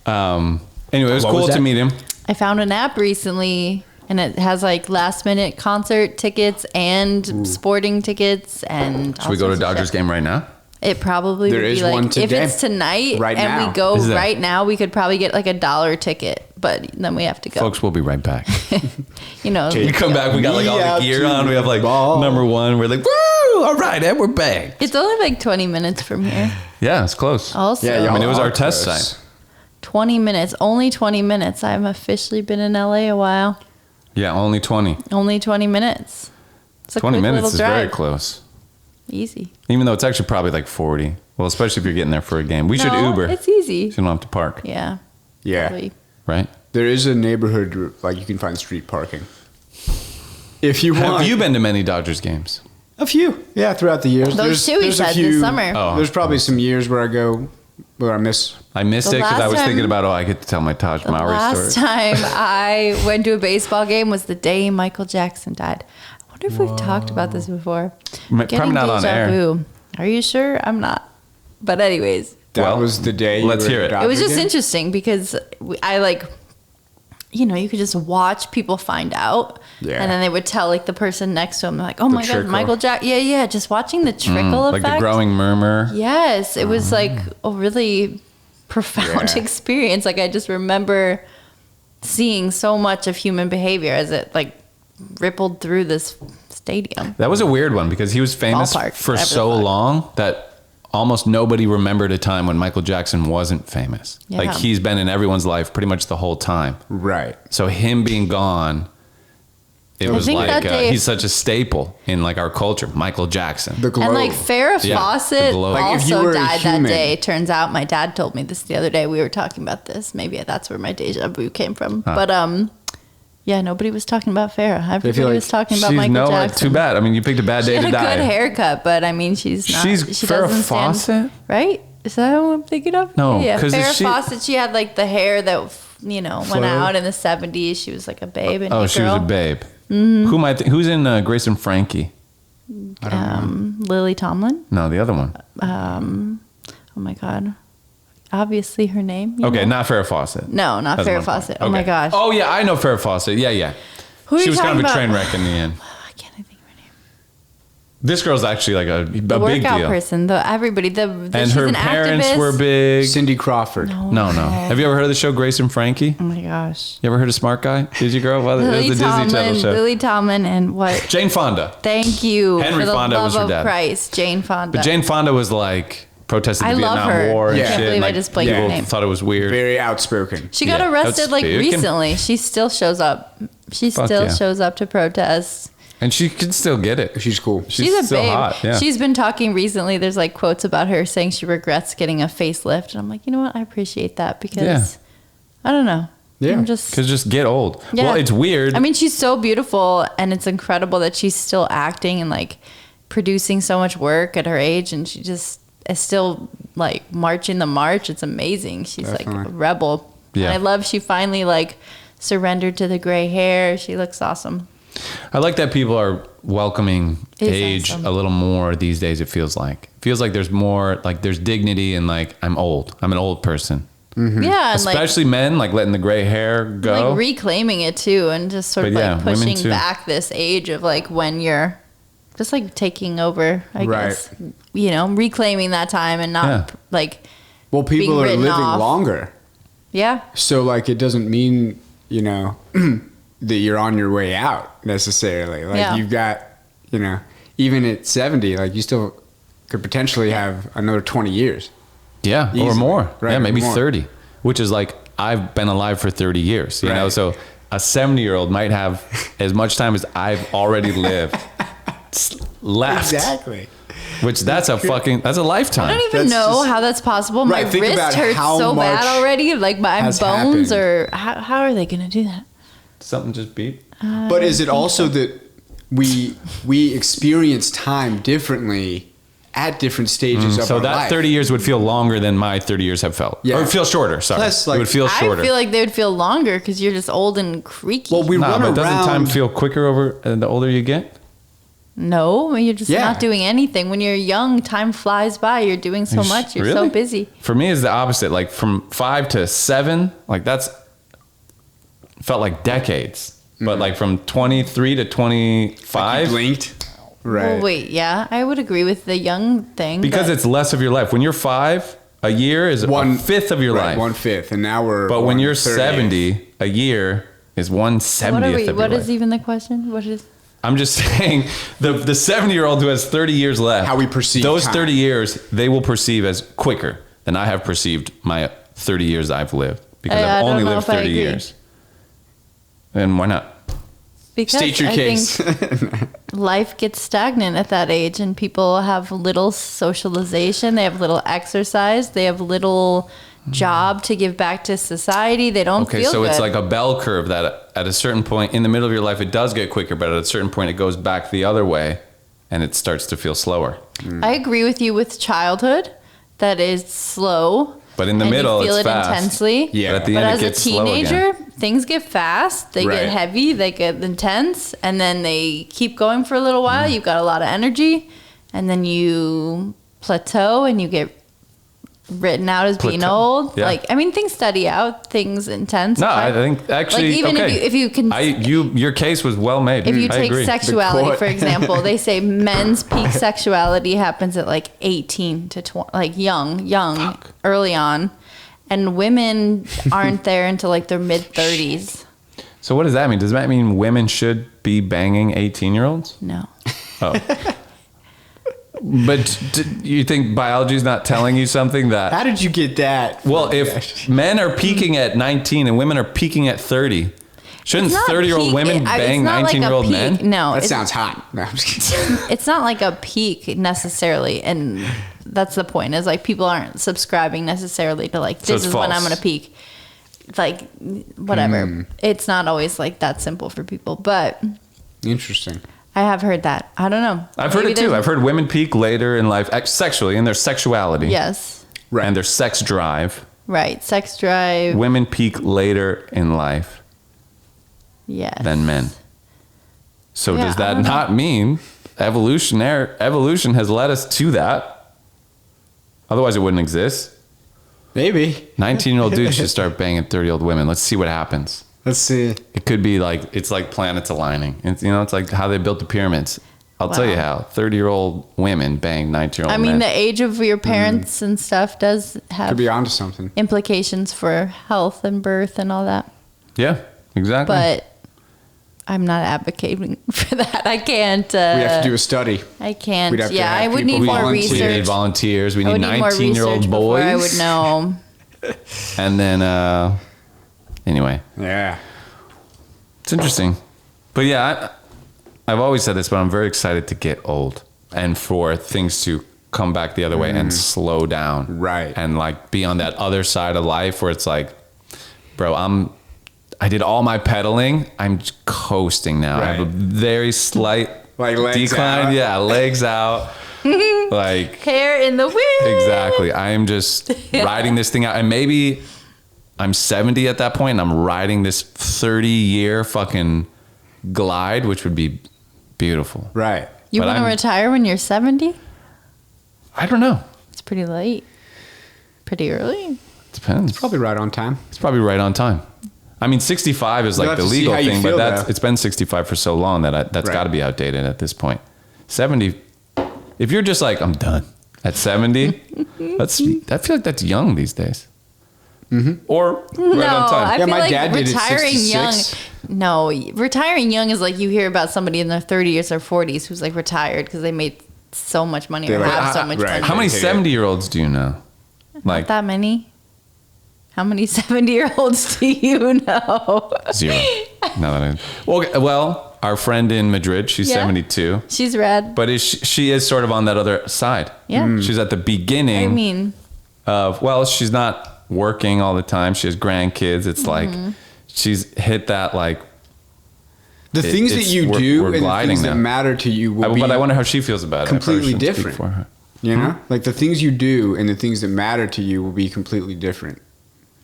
Anyway, it was What cool was to that? meet him. I found an app recently and it has like last minute concert tickets and sporting tickets and Should we go to a Dodgers game right now? It probably There would is be like one if today. it's tonight Right and now. we go Is there? right now, we could probably get like $1 ticket, but then we have to go. Folks, we'll be right back. You know, We come back, we got like all Me the out gear to on. We have like ball. number 1. We're like, woo! All right, and we're back. it's only like 20 minutes from here. Yeah, it's close. Also, Yeah, I mean, it was y'all our are test close. site. 20 minutes, only 20 minutes. I've officially been in LA a while. Yeah, only 20. Only 20 minutes. It's a 20 quick minutes little is drive. very close. Easy. Even though it's actually probably like 40. Well, especially if you're getting there for a game. We should No, Uber. It's easy. So you don't have to park, Yeah. Yeah. Probably. right? There is a neighborhood, like you can find street parking. If you want. Have you been to many Dodgers games? A few. Yeah, throughout the years. Those two he a said this summer. Oh. There's probably some years where I miss. I missed The it because I last was thinking time- about, I get to tell my Taj The Mowry last story. time I went to a baseball game was the day Michael Jackson died. I wonder if we've talked about this before. Probably Getting not on deja air. vu. Are you sure? I'm not. But anyways, That Well, was the day. you let's were hear at it. a it was Dodger just game? interesting because I like you know, you could just watch people find out. Yeah. And then they would tell like the person next to him, like, oh my God, trickle. Michael Jackson. Yeah. Just watching the trickle effect. Like the growing murmur. Yes. It was like a really profound Yeah. experience. Like I just remember seeing so much of human behavior as it like rippled through this stadium. That was a weird one because he was famous Ballpark, for whatever so the fuck. long that almost nobody remembered a time when Michael Jackson wasn't famous. Yeah. Like he's been in everyone's life pretty much the whole time. Right. So him being gone, it I was think like that day- he's such a staple in like our culture. Michael Jackson. The glow. And like Farrah Yeah, Fawcett the glow. Like, if you also were a died that human- day. Turns out my dad told me this the other day. We were talking about this. Maybe that's where my deja vu came from. But yeah, nobody was talking about Farrah. Everybody like was talking about She's Michael nowhere. Jackson. Too bad. I mean, you picked a bad She day had to a die. good haircut, but I mean, she's not. She's she Farrah doesn't stand- Fawcett? right? Is that what I'm thinking of? No, yeah. 'cause Farrah she- Fawcett. She had like the hair that went Flowed. out in the '70s. She was like a babe. And Oh, she was a babe. Who am I? Who's in Grace and Frankie? Lily Tomlin. No, the other one. Oh my God. Obviously, her name. you Okay, know? not Farrah Fawcett. No, not That's Farrah one point. Fawcett. Oh my Okay. gosh. Oh yeah, I know Farrah Fawcett. Yeah. Who are She you was kind of a talking train about? wreck in the end. I can't think of her name. This girl's actually like a The big workout deal. person. Everybody. And she's her an parents activist. were big. Cindy Crawford. No. Have you ever heard of the show Grace and Frankie? Oh my gosh. You ever heard of Smart Guy? Did you grow up with it? It was Lily the Disney Channel Tomlin. show. Lily Tomlin and what? Jane Fonda. Thank you. Henry for the Fonda love was her of dad. Christ. Jane Fonda. But Jane Fonda was like protested I the love Vietnam her. War and I shit. can't believe and, I like, just blanked her people name. thought it was weird. Very outspoken. She got Yeah, arrested like outspoken. recently. She still shows up. She Fuck still yeah. shows up to protest. And she could still get it. She's cool. She's a still babe. hot. Yeah. She's been talking recently. There's like quotes about her saying she regrets getting a facelift. And I'm like, you know what? I appreciate that because Yeah. I don't know. Yeah. I'm just. Because just get old. Yeah. Well, it's weird. I mean, she's so beautiful and it's incredible that she's still acting and like producing so much work at her age. And she just is still like marching the march. It's amazing. She's like a Definitely. rebel. Yeah. And I love she finally like surrendered to the gray hair. She looks awesome. I like that people are welcoming It is age awesome. a little more these days. It feels like there's more like there's dignity and like I'm old. I'm an old person. Yeah. And like, Especially men like letting the gray hair go. like reclaiming it too and just sort of But yeah, like women pushing too. back this age of like when you're just like taking over, I Right. guess, reclaiming that time and not Yeah. like, Well, people being are written living off. longer. yeah. So, like, it doesn't mean, that you're on your way out necessarily. Like, Yeah. you've got, even at 70, like, you still could potentially have another 20 years. Yeah, or Easily. more. Right, Yeah, maybe more. 30, which is like I've been alive for 30 years, you know? Right. So a 70-year-old might have as much time as I've already lived left, Exactly. which that's a lifetime. I don't even That's know just- how that's possible. My Right, think wrist about hurts how so bad much already. Like my has bones happened. are, how are they going to do that? Something just beat. But is it also that we experience time differently at different stages of So our that life? 30 years would feel longer than my 30 years have felt. Yeah. Or it would feel shorter, sorry. Plus, it like, would feel shorter. I feel like they would feel longer because you're just old and creaky. Well, we Nah, run but doesn't around. time feel quicker the older you get? no, you're just Yeah. not doing anything. When you're young, time flies by. You're doing so much. You're so Really? busy. For me, it's the opposite. Like from 5 to 7, like that's felt like decades. But like from 23 to You 25, blinked. Right. Well, wait, yeah, I would agree with the young thing. because but- it's less of your life. When you're 5, a year is One- 1/5 of your Right, life. 1/5, and now we're. But when you're 1/38. 70, a year is 1/70th what are we? of your What life. is even the question? What is? I'm just saying the 70-year-old who has 30 years left, How we perceive those time. 30 years, they will perceive as quicker than I have perceived my 30 years I've lived because I I've don't only know lived if I 30 agree. years. And why not? Because State your I case. think life gets stagnant at that age, and people have little socialization. They have little exercise. They have little job to give back to society. They don't Okay, feel so good. it's like a bell curve that at a certain point in the middle of your life, it does get quicker, but at a certain point, it goes back the other way and it starts to feel slower. I agree with you with childhood. That is slow. But in the and middle, you feel it's it fast. intensely. Yeah. But at the But end, as it a gets slow again. teenager, things get fast. They Right. get heavy. They get intense, and then they keep going for a little while. You've got a lot of energy, and then you plateau, and you get written out as being old. Yeah. Like, I mean, things study out, things intense. No, I think actually, like even if you can, your case was well made. if you I take agree. sexuality for example, they say men's peak sexuality happens at like 18 to 20, like young, early on, and women aren't there until like their mid 30s. So what does that mean? Does that mean women should be banging 18-year-olds? No. Oh. But you think biology's not telling you something that... How did you get that? Well, if men are peaking at 19 and women are peaking at 30, shouldn't 30-year-old women bang 19-year-old men? No. That sounds hot. No, I'm just kidding. It's not like a peak necessarily. And that's the point, is like people aren't subscribing necessarily to like, this is when I'm going to peak. It's like, whatever. It's not always like that simple for people. But... Interesting. I have heard that. I don't know. I've heard it too. I've heard women peak later in life sexually, in their sexuality. Yes. Right. And their sex drive. Right. Sex drive. Women peak later in life Yes. than men. So Yeah, does I that don't know. not mean evolution has led us to that? Otherwise it wouldn't exist. Maybe. 19-year-old dudes should start banging 30-year-old women. Let's see what happens. Let's see. It could be like, it's like planets aligning. It's, it's like how they built the pyramids. I'll tell you how. 30-year-old women bang 19-year-old I mean, men. the age of your parents and stuff does Could have be onto something. implications for health and birth and all that. Yeah, exactly. But I'm not advocating for that. I can't. We have to do a study. I can't. We'd have to Yeah, have I would people need more volunteer. We need research. volunteers. We I need would need more 19-year-old research boys. before I would know. And then, anyway, Yeah. it's interesting. But yeah, I've always said this, but I'm very excited to get old and for things to come back the other way and slow down. Right. And like be on that other side of life where it's like, bro, I did all my pedaling. I'm just coasting now. I have a Right. very slight Like legs decline. out. Yeah, legs out. Like Hair in the wind. exactly. I am just riding this thing out, and maybe I'm 70 at that point, and I'm riding this 30-year fucking glide, which would be beautiful. Right. You But want to I'm- retire when you're 70? I don't know. It's pretty late. Pretty early. Depends. Probably right on time. It's probably right on time. I mean, 65 is You'll like have the to see legal how you thing, but feel, that's though. it's been 65 for so long that that's Right. got to be outdated at this point. 70. If you're just like, I'm done at 70, I feel like that's young these days. Or right on No, time. I Yeah, feel my like dad did it retiring young. 66. No, retiring young is like you hear about somebody in their 30s or 40s who's like retired because they made so much money or They're like, have so much right. money. How many Okay. 70-year-olds do you know? Not that many. How many 70-year-olds do you know? Zero. No, that well, our friend in Madrid, she's Yeah. 72, She's red. but she is sort of on that other side. Yeah. She's at the beginning I mean, of, well, she's not working all the time. She has grandkids. It's like she's hit that like. The things that it's- you we're do and the gliding things that now. matter to you will be But I wonder how she feels about it. I probably completely shouldn't speak different. for her. You know, like the things you do and the things that matter to you will be completely different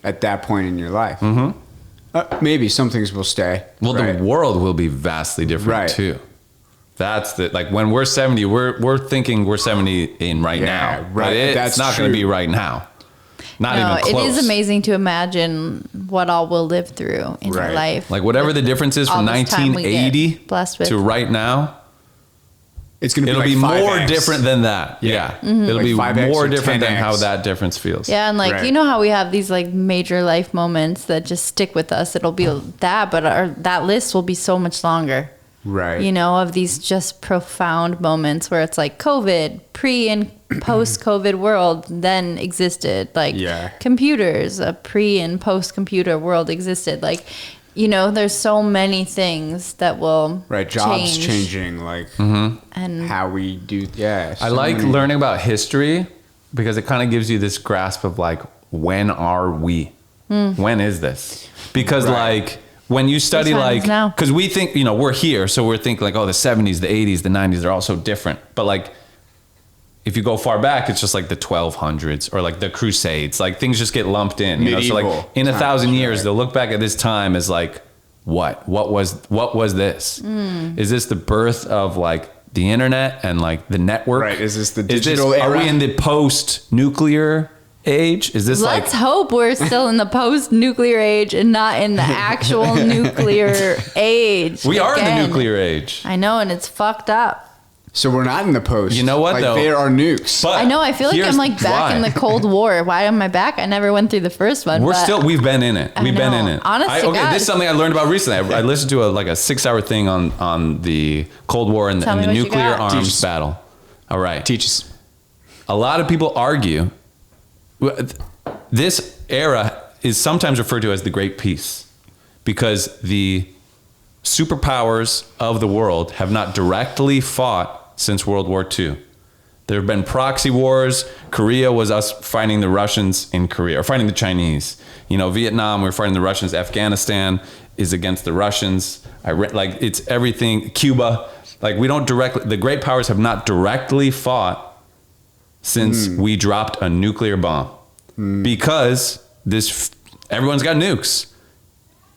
at that point in your life. Maybe some things will stay. Well, right? the world will be vastly different Right. too. That's the like when we're 70, we're thinking we're 70 in right Yeah, now. right. But it's That's not going to true. be right now. Not no, even close. it is amazing to imagine what all we'll live through in Right. our life. Like whatever the difference is All from this time we get 1980 blessed with. to right now, It's going to it'll be be like more 5X. different than that. Yeah. Mm-hmm. It'll Like be 5X more or different than 10X. how that difference feels. Yeah, and like Right. you know how we have these like major life moments that just stick with us. It'll be that, but that list will be so much longer. Right. You know, of these just profound moments where it's like COVID, pre and post COVID world then existed. Like Yeah. computers, a pre and post computer world existed. Like, you know, there's so many things that will Right. Jobs change. changing, like And how we do. Yeah. I so like many- learning about history because it kind of gives you this grasp of like, when are we? When is this? Because Right. like when you study What time is like, now? because we think, you know, we're here. So we're thinking like, oh, the 70s, the 80s, the 90s, they're all so different. But like, if you go far back, it's just like the 1200s or like the Crusades, like things just get lumped in, you know? So like Medieval in 1,000 times, years, right. they'll look back at this time as like, what was this? Is this the birth of like the internet and like the network? Right. Is this the digital Are era? we in the post-nuclear age? Is this Let's hope we're still in the post-nuclear age and not in the actual nuclear age. we are in the again. nuclear age? I know, and it's fucked up. So we're not in the post. You know what, like, though? there are nukes. But I know. I feel like here's I'm like back why. in the Cold War. Why am I back? I never went through the first one. We've been in it. We've been in know. it. Honest to okay, God. this is something I learned about recently. I listened to a 6-hour thing on the Cold War and, Tell and me the what you nuclear got. arms Teach us. battle. All right. Teach us. A lot of people argue this era is sometimes referred to as the Great Peace because the superpowers of the world have not directly fought since World War II. There have been proxy wars. Korea was us fighting the Russians in Korea, or fighting the Chinese. Vietnam, we were fighting the Russians. Afghanistan is against the Russians. It's everything. Cuba, we don't directly. The great powers have not directly fought since we dropped a nuclear bomb, because everyone's got nukes.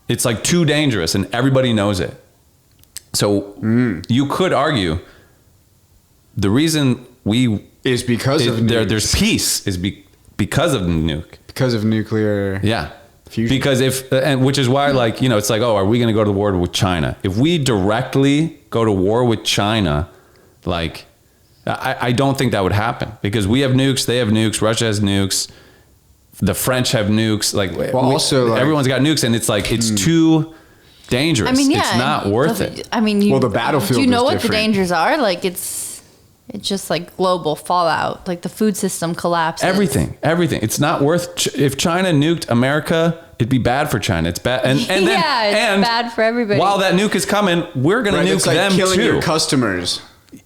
It's too dangerous, and everybody knows it. So you could argue the reason Is because of nukes. there's peace is because of the nuke. Because of nuclear. Yeah. Fusion. Because which is why it's are we going to go to war with China? If we directly go to war with China, I don't think that would happen, because we have nukes, they have nukes, Russia has nukes, the French have nukes. Everyone's got nukes, and it's too dangerous. I mean, yeah, it's not worth it. I mean, the battlefield. Do you know is what different. the dangers are? It's just global fallout. The food system collapses. Everything. It's not worth. If China nuked America, it'd be bad for China. It's bad, and then it's bad for everybody. While that nuke is coming, we're gonna nuke It's like them killing too. your customers.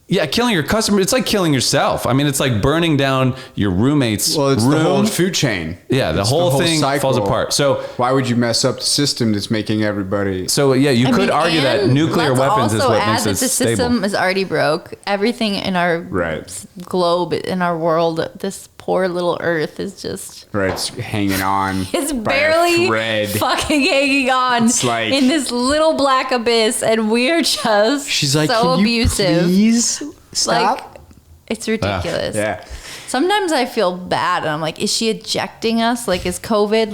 Yeah, killing your customer. It's like killing yourself. I mean, it's like burning down your roommate's Well, it's room. the whole food chain. Yeah, the It's whole thing falls cycle. apart. So why would you mess up the system that's making everybody? you could argue that nuclear weapons is what makes that it the stable. system is already broke. Everything in our globe, in our world, this poor little Earth is just It's hanging on. it's by a barely thread. fucking hanging on It's in this little black abyss, and we're just She's like, so can abusive. you please stop? It's ridiculous. Yeah. Sometimes I feel bad, and I'm like, is she ejecting us? Is COVID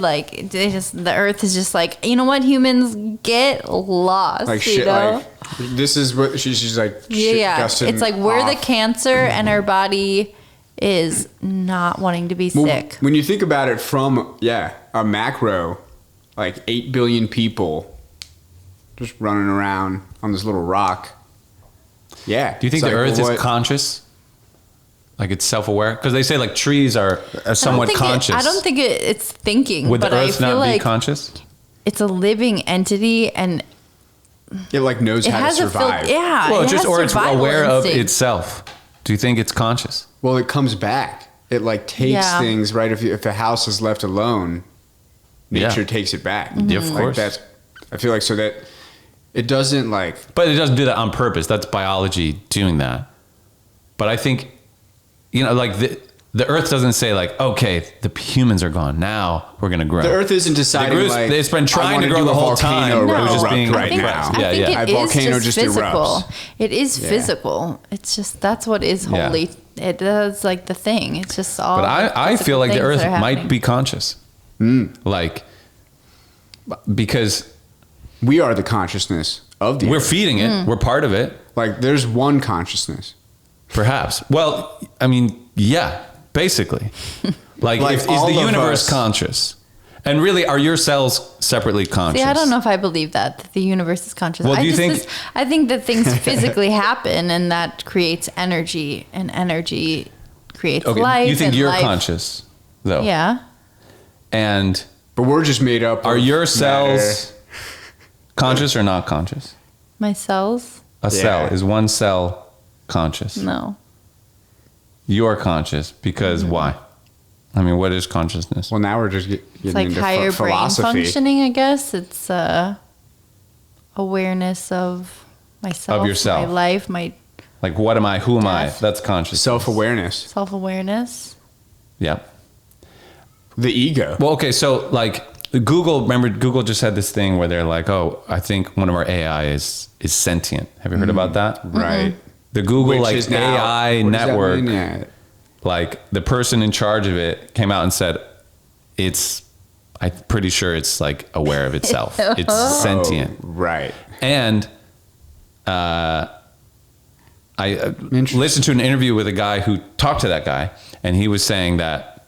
the Earth is just you know what, humans get lost. Shit. This is what she's like. Yeah, Justin it's we're the off. cancer, and our body is not wanting to be sick. When you think about it from a macro, 8 billion people just running around on this little rock. Yeah. Do you think the Earth is conscious? It's self-aware? Because they say trees are somewhat conscious. I don't think it's thinking. Would but the Earth I feel not be conscious? It's a living entity, and it knows it how to has survive. Well, it has it's survival aware instinct. of itself. Do you think it's conscious? Well, it comes back. It takes things right. If a house is left alone, nature takes it back. Yeah, of course. I feel so that it doesn't But it doesn't do that on purpose. That's biology doing that. But I think, the Earth doesn't say okay, the humans are gone. Now we're gonna grow. The Earth isn't deciding it's been I trying wanna to grow do the a whole time. volcano It was just erupt being right right now. I think yeah. it A is volcano just just physical. erupts. It is physical. It's just that's what is Yeah. holy. It does the thing. It's just all. But I feel like the things Earth that are might happening. be conscious. Because We are the consciousness of the we're Earth. feeding it. Mm. We're part of it. There's one consciousness. Perhaps. Well, I mean, yeah, basically. Is all the of universe us- conscious? And really, are your cells separately conscious? See, I don't know if I believe that the universe is conscious. Well, do you think- I think that things physically happen, and that creates energy, and energy creates Okay, life. you think and you're life, conscious, though? Yeah. And But we're just made up are of your matter. cells conscious or not conscious? My cells? A cell. Yeah. Is one cell conscious? No. You're conscious because why? I mean, what is consciousness? Well, now we're just It's getting into higher brain philosophy. functioning, I guess. It's awareness of myself, yourself. my life, my What am I? Who am I? Death. That's conscious. Self-awareness. self-awareness. Yeah. The ego. Well, okay, so Google, remember Google just had this thing where they're oh, I think one of our AI is sentient. Have you heard about that? Right. The Google Which is now- AI what does that network. mean? Yeah. like the person in charge of it came out and said, I'm pretty sure it's like aware of itself. It's sentient. Right. And I listened to an interview with a guy who talked to that guy, and he was saying that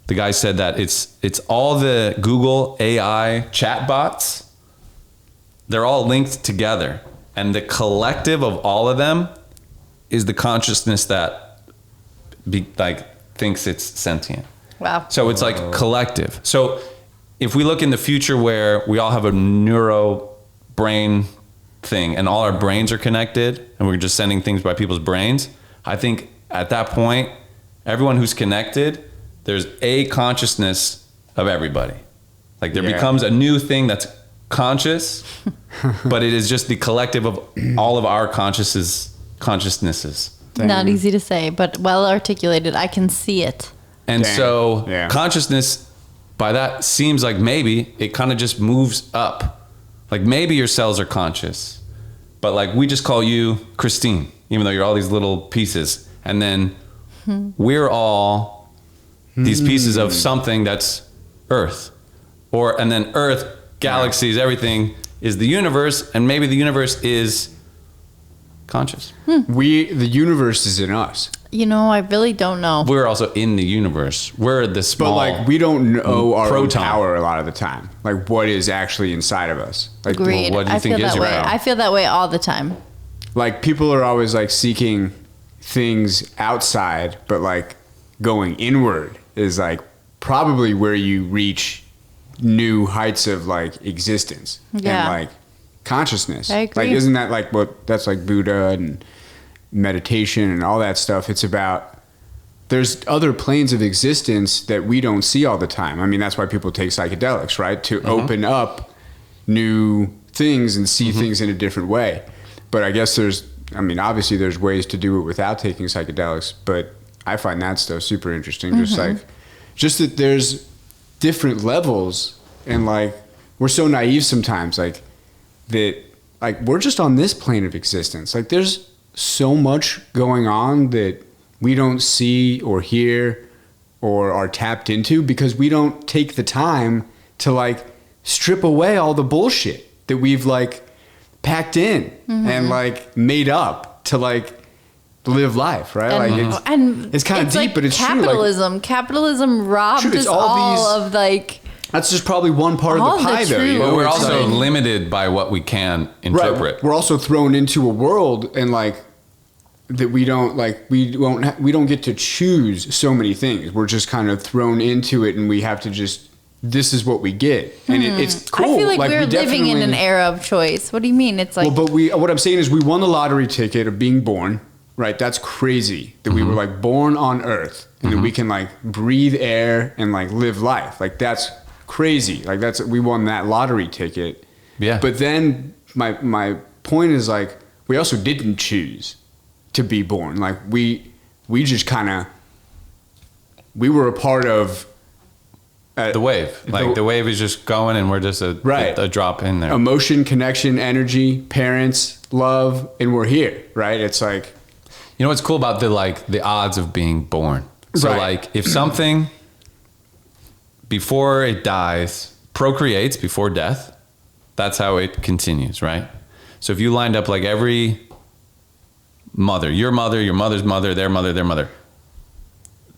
the guy said that it's all the Google AI chatbots. They're all linked together, and the collective of all of them is the consciousness that thinks it's sentient. Wow. So it's like collective. So if we look in the future where we all have a neuro brain thing and all our brains are connected and we're just sending things by people's brains, I think at that point, everyone who's connected, there's a consciousness of everybody. Like there becomes a new thing that's conscious, but it is just the collective of all of our consciousnesses. Not easy to say, but well articulated. I can see it. And so consciousness, by that, seems like maybe it kind of just moves up. Like maybe your cells are conscious, but like we just call you Christine, even though you're all these little pieces. And then we're all these pieces of something that's Earth. And then Earth, galaxies, everything is the universe, and maybe the universe is conscious. The universe is in us. You know, I really don't know. We're also in the universe. We're the small. But like we don't know our own proton. power a lot of the time. Like what is actually inside of us. Like, Agreed. what do you I think feel is that your way. power? I feel that way all the time. Like people are always like seeking things outside, but like going inward is like probably where you reach new heights of like existence and like consciousness. I agree. Like isn't that like what that's like Buddha and meditation and all that stuff? It's about there's other planes of existence that we don't see all the time. I mean, that's why people take psychedelics, right? To open up new things and see things in a different way. But I guess obviously there's ways to do it without taking psychedelics, but I find that stuff super interesting. Just that there's different levels, and like we're so naive sometimes, like that like we're just on this plane of existence. Like there's so much going on that we don't see or hear or are tapped into because we don't take the time to like strip away all the bullshit that we've like packed in and like made up to like live life, right? And it's kind of deep, like but it's capitalism. true. Like, Capitalism robbed True, it's us all all these- of like that's just probably one part All of the the pie, though. truth. You know? But we're It's also like- limited by what we can interpret. Right. We're also thrown into a world and like that we don't like we don't get to choose so many things. We're just kind of thrown into it, and we have to just this is what we get, and it's cool. I feel like we're we living in an definitely- era of choice. What do you mean? It's like Well, but what I'm saying is we won the lottery ticket of being born, right? That's crazy that we were like born on Earth and that we can like breathe air and like live life. Like that's crazy. Like we won that lottery ticket. Yeah. But then my point is like we also didn't choose to be born. Like we just kind of we were a part of The wave. Like the wave is just going and we're just a drop in there. Emotion, connection, energy, parents, love, and we're here, right? It's like You know what's cool about the odds of being born? So Right. like if something before it dies procreates before death, that's how it continues, right? So if you lined up like every mother, your mother's mother, their mother,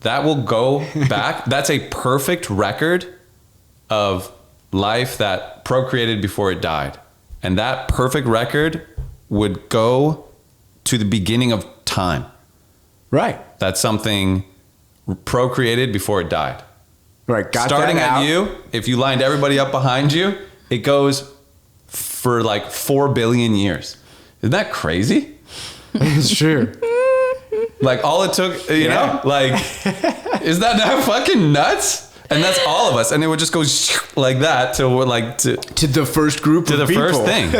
that will go back. That's a perfect record of life that procreated before it died. And that perfect record would go to the beginning of time. right. That something procreated before it died. Right. Got Starting that at out. you, if you lined everybody up behind you, it goes for like 4 billion years. Isn't that crazy? It's true. Like all it took, you know, like, is that not fucking nuts? And that's all of us. And it would just go like that to like to the first group the of people. first thing.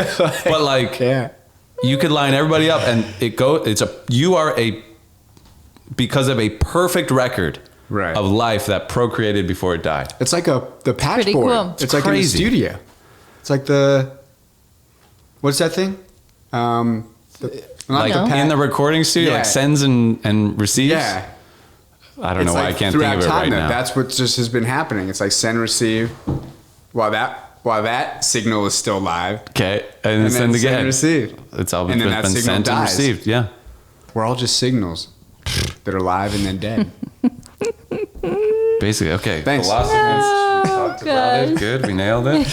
But like, you could line everybody up and you are because of a perfect record Right. of life that procreated before it died. It's like the patchboard. pretty cool. It's like in the crazy. studio. It's like what's that thing? Like in the recording studio, Yeah. like sends and receives. Yeah. I don't know why I can't think of it right now. That's what just has been happening. It's like send, receive, while that signal is still live. Okay, and then send again. Send, receive. It's all and been then that signal sent dies. and received. Yeah, we're all just signals that are live and then dead. basically. Okay, thanks. Philosophy. We talked about it. Good, we nailed it.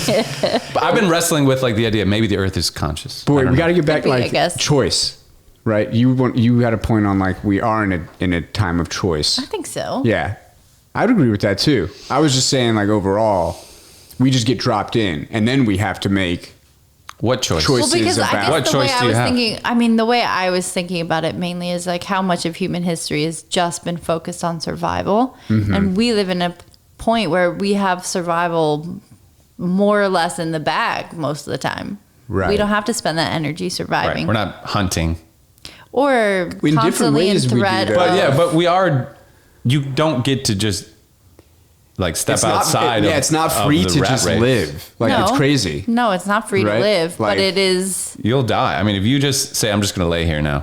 But I've been wrestling with like the idea maybe the Earth is conscious. Boy, we got to get back Could be, I like guess. choice. Right, you had a point on like we are in a time of choice. I think so. Yeah, I'd agree with that too. I was just saying like overall, we just get dropped in, and then we have to make What choice? choices Well, because I about guess What the way choice I do you was have? thinking, I mean, the way I was thinking about it mainly is like how much of human history has just been focused on survival. Mm-hmm. And we live in a point where we have survival more or less in the bag most of the time. Right. We don't have to spend that energy Right. surviving. We're not hunting. Or different constantly in ways we do threat. that. But of- yeah, but we are. You don't get to just like step It's not- outside. yeah, it's not of free the to rat just race. live. Like No. it's crazy. No, it's not free Right? to live, Like- but it is. You'll die. I mean, if you just say, "I'm just going to lay here now,"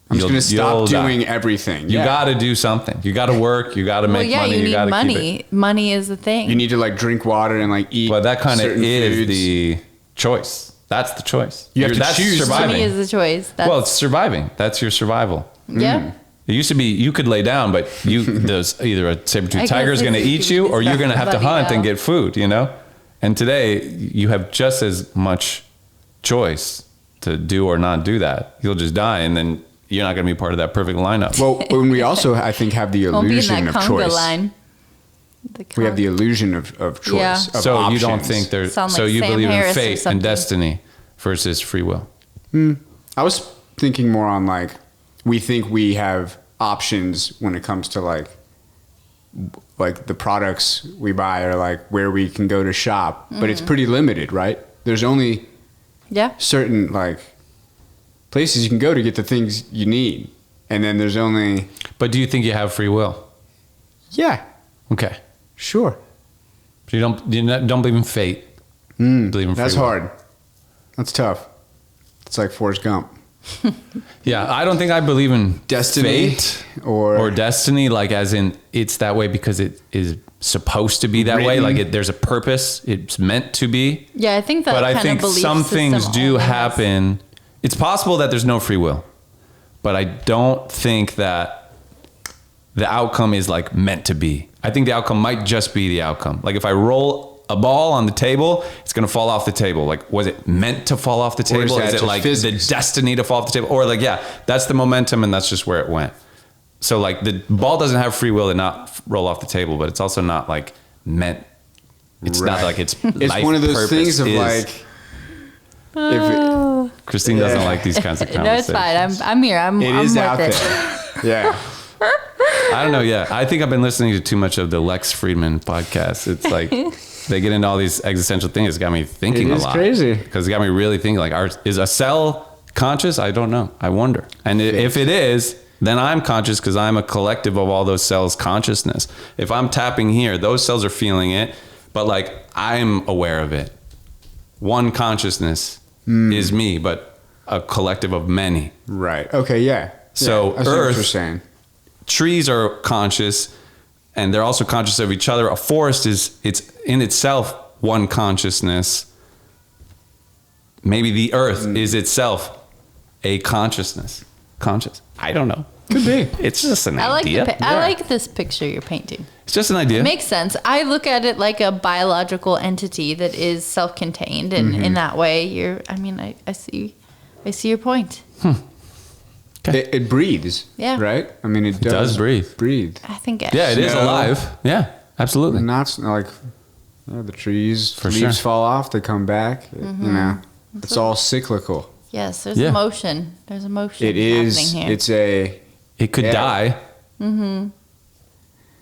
I'm just you'll- gonna stop you'll die. doing everything. You Yeah. got to do something. You got to work. You got to Well, make yeah, money. you need got to keep it. money. Money is the thing. You need to like drink water and like eat. But that kind of certain is foods. the choice. That's the choice. You have to that's choose. surviving. Money is the choice. That's, Well, it's surviving. That's your survival. yeah. It used to be you could lay down, but there's either a saber-toothed I tiger is guess going to it's eat you, or you're going to have to Buddy hunt and out. get food. You know. And today you have just as much choice to do or not do that. You'll just die, and then you're not going to be part of that perfect lineup. Well, when we also I think have the Won't be in illusion that of conga choice. line. We have the illusion of choice. Yeah. Of So you don't options. think there's Sound so like you Sam believe Harris or in fate something. and destiny versus free will. I was thinking more on like we think we have options when it comes to like the products we buy or like where we can go to shop, but it's pretty limited, right? There's only Yeah. certain like places you can go to get the things you need, and then there's only But do you think you have free will? yeah, Okay. sure. So don't believe in fate. Believe in free That's will. hard. That's tough. It's like Forrest Gump. Yeah, I don't think I believe in Destiny fate or destiny, like as in it's that way because it is supposed to be that way. Written. Like there's a purpose. It's meant to be. Yeah, I think that But I kind think of belief some system things do only has- happen. It's possible that there's no free will, but I don't think that the outcome is like meant to be. I think the outcome might just be the outcome. Like if I roll a ball on the table, it's going to fall off the table. Like, was it meant to fall off the Or is table? that Is it just like physics? the destiny to fall off the table? Or like, yeah, that's the momentum and that's just where it went. So like the ball doesn't have free will to not roll off the table, but it's also not like meant. It's not Right. like it's it's life one of those purpose things of is- like if Oh. Christine doesn't like these kinds of No, conversations. it's fine. I'm here. I'm it I'm is with out it. there. Yeah. I don't know. Yeah, I think I've been listening to too much of the Lex Friedman podcast. It's like they get into all these existential things. It's got me thinking It a is lot. crazy. Because it got me really thinking. Like, is a cell conscious? I don't know. I wonder. And if it is, then I'm conscious because I'm a collective of all those cells' consciousness. If I'm tapping here, those cells are feeling it, but like I'm aware of it. One consciousness is me, but a collective of many. Right. Okay. Yeah. So Yeah, I see what Earth- you're saying. Trees are conscious and they're also conscious of each other. A forest it's in itself one consciousness. Maybe the earth is itself a consciousness. Conscious. I don't know. Could be. It's just an I like idea. I like this picture you're painting. It's just an idea. Makes sense. I look at it like a biological entity that is self-contained, and in that way, I see your point. It breathes. Yeah. Right. I mean, it does breathe. Breathe. I think Yeah, it is Snow. alive. Yeah, absolutely. Not like the trees. For leaves sure. fall off. They come back. You know, it's all cyclical. Yes, there's Yeah. emotion. There's emotion. It is. happening here. It's a. It could Yeah. die. Mm-hmm.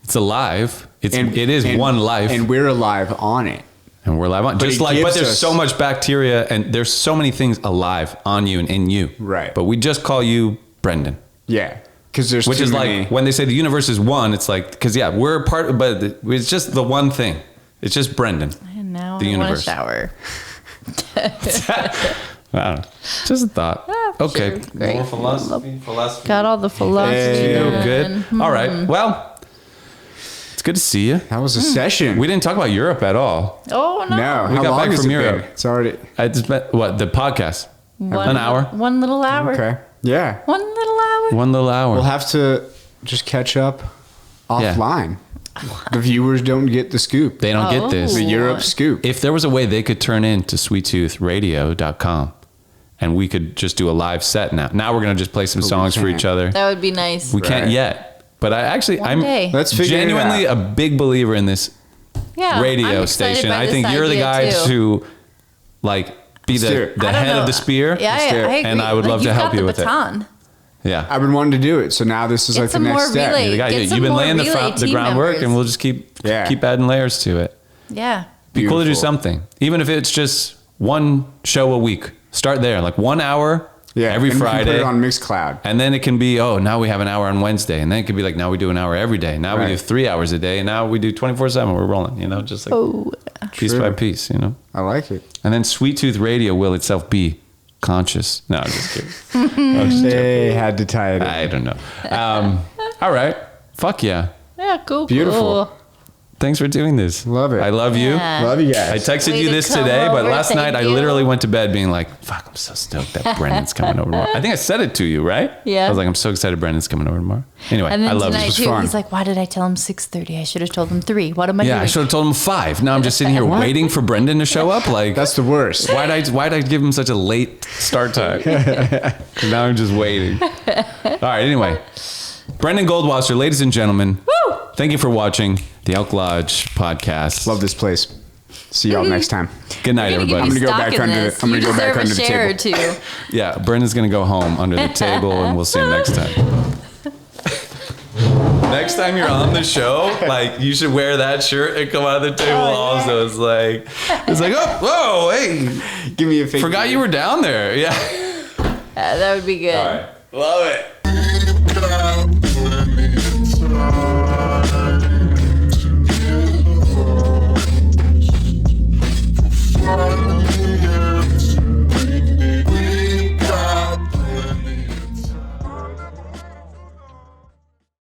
It's alive. It is one life. and we're alive on it. And we're alive on. But Just it like, but gives there's us- so much bacteria and there's so many things alive on you and in you. Right. But we just call you Brendon. Yeah, because there's Which too is many, like when they say the universe is one, it's like, because yeah, we're a part, but it's just the one thing. It's just Brendon. And now the I want universe. to shower. I don't know. Just a thought. Ah, Okay. sure. Great. More philosophy. Got all the philosophy. Hey. Feel done. good. All right. Well, It's good to see you. That was a session. We didn't talk about Europe at all. Oh no. No, We how got long back has from it been? Europe. It's already It's been, what, the podcast? An hour? One little hour. okay. Yeah, One little hour. One little hour. we'll have to just catch up offline. The viewers don't get the scoop. They don't get this. The Europe scoop. If there was a way they could turn into sweettoothradio.com and we could just do a live set now we're going to just play some But we songs for can't. each other. That would be nice. We can't Right. yet. But I'm day. Let's figure it genuinely out. a big believer in this Yeah. radio I'm excited station. by I this think you're the idea, guy too. to like be Let's do the it. the I don't head know. of the spear. Yeah, I agree. And I would love to you've help got you the with it. baton. Yeah. I've been wanting to do it, so now this is Get like the some next more step. relay. You're the guy. Get You've some been more laying the relay team groundwork members. and we'll just keep adding layers to it. Yeah. Be cool to do Beautiful. something. Even if it's just one show a week. Start there. Like 1 hour every and we can Friday. put it on Mixcloud. And then it can be, now we have an hour on Wednesday. And then it could be like, now we do an hour every day. Now we Right. do 3 hours a day. And now we do 24/7. We're rolling, just like piece True. by piece, I like it. And then Sweet Tooth Radio will itself be conscious. No, I'm just kidding. They had to tie it in. I don't know. All right. Fuck yeah. Yeah, cool. Beautiful. Cool. Thanks for doing this. Love it. I love you. Yeah. Love you I guys. texted Way you to this come today, but over. last Thank night I you. literally went to bed being like, fuck, I'm so stoked that Brendon's coming over tomorrow. I think I said it to you, right? Yeah. I was like, I'm so excited Brendon's coming over tomorrow. Anyway, And then I love tonight you. was too, fun. he's like, "Why did I tell him 6:30? I should have told him 3. What am I Yeah, doing?" I should have told him 5. Now I'm just sitting here waiting for Brendon to show up. Like, That's the worst. why'd I give him such a late start time? Now I'm just waiting. All right, anyway. Brendon Goldwasser, ladies and gentlemen. Woo! Thank you for watching the Elk Lodge podcast. Love this place. See y'all next time. Good night, I'm everybody. I'm gonna go back under the- I'm you gonna go back deserve under a the share table. or two. Yeah, Brendon's going to go home under the table, and we'll see him next time. Next time you're on the show, like, you should wear that shirt and come out of the table also. It's like, oh, whoa, hey, Give me a fake. forgot you were down there. Yeah. That would be good. All right. Love it.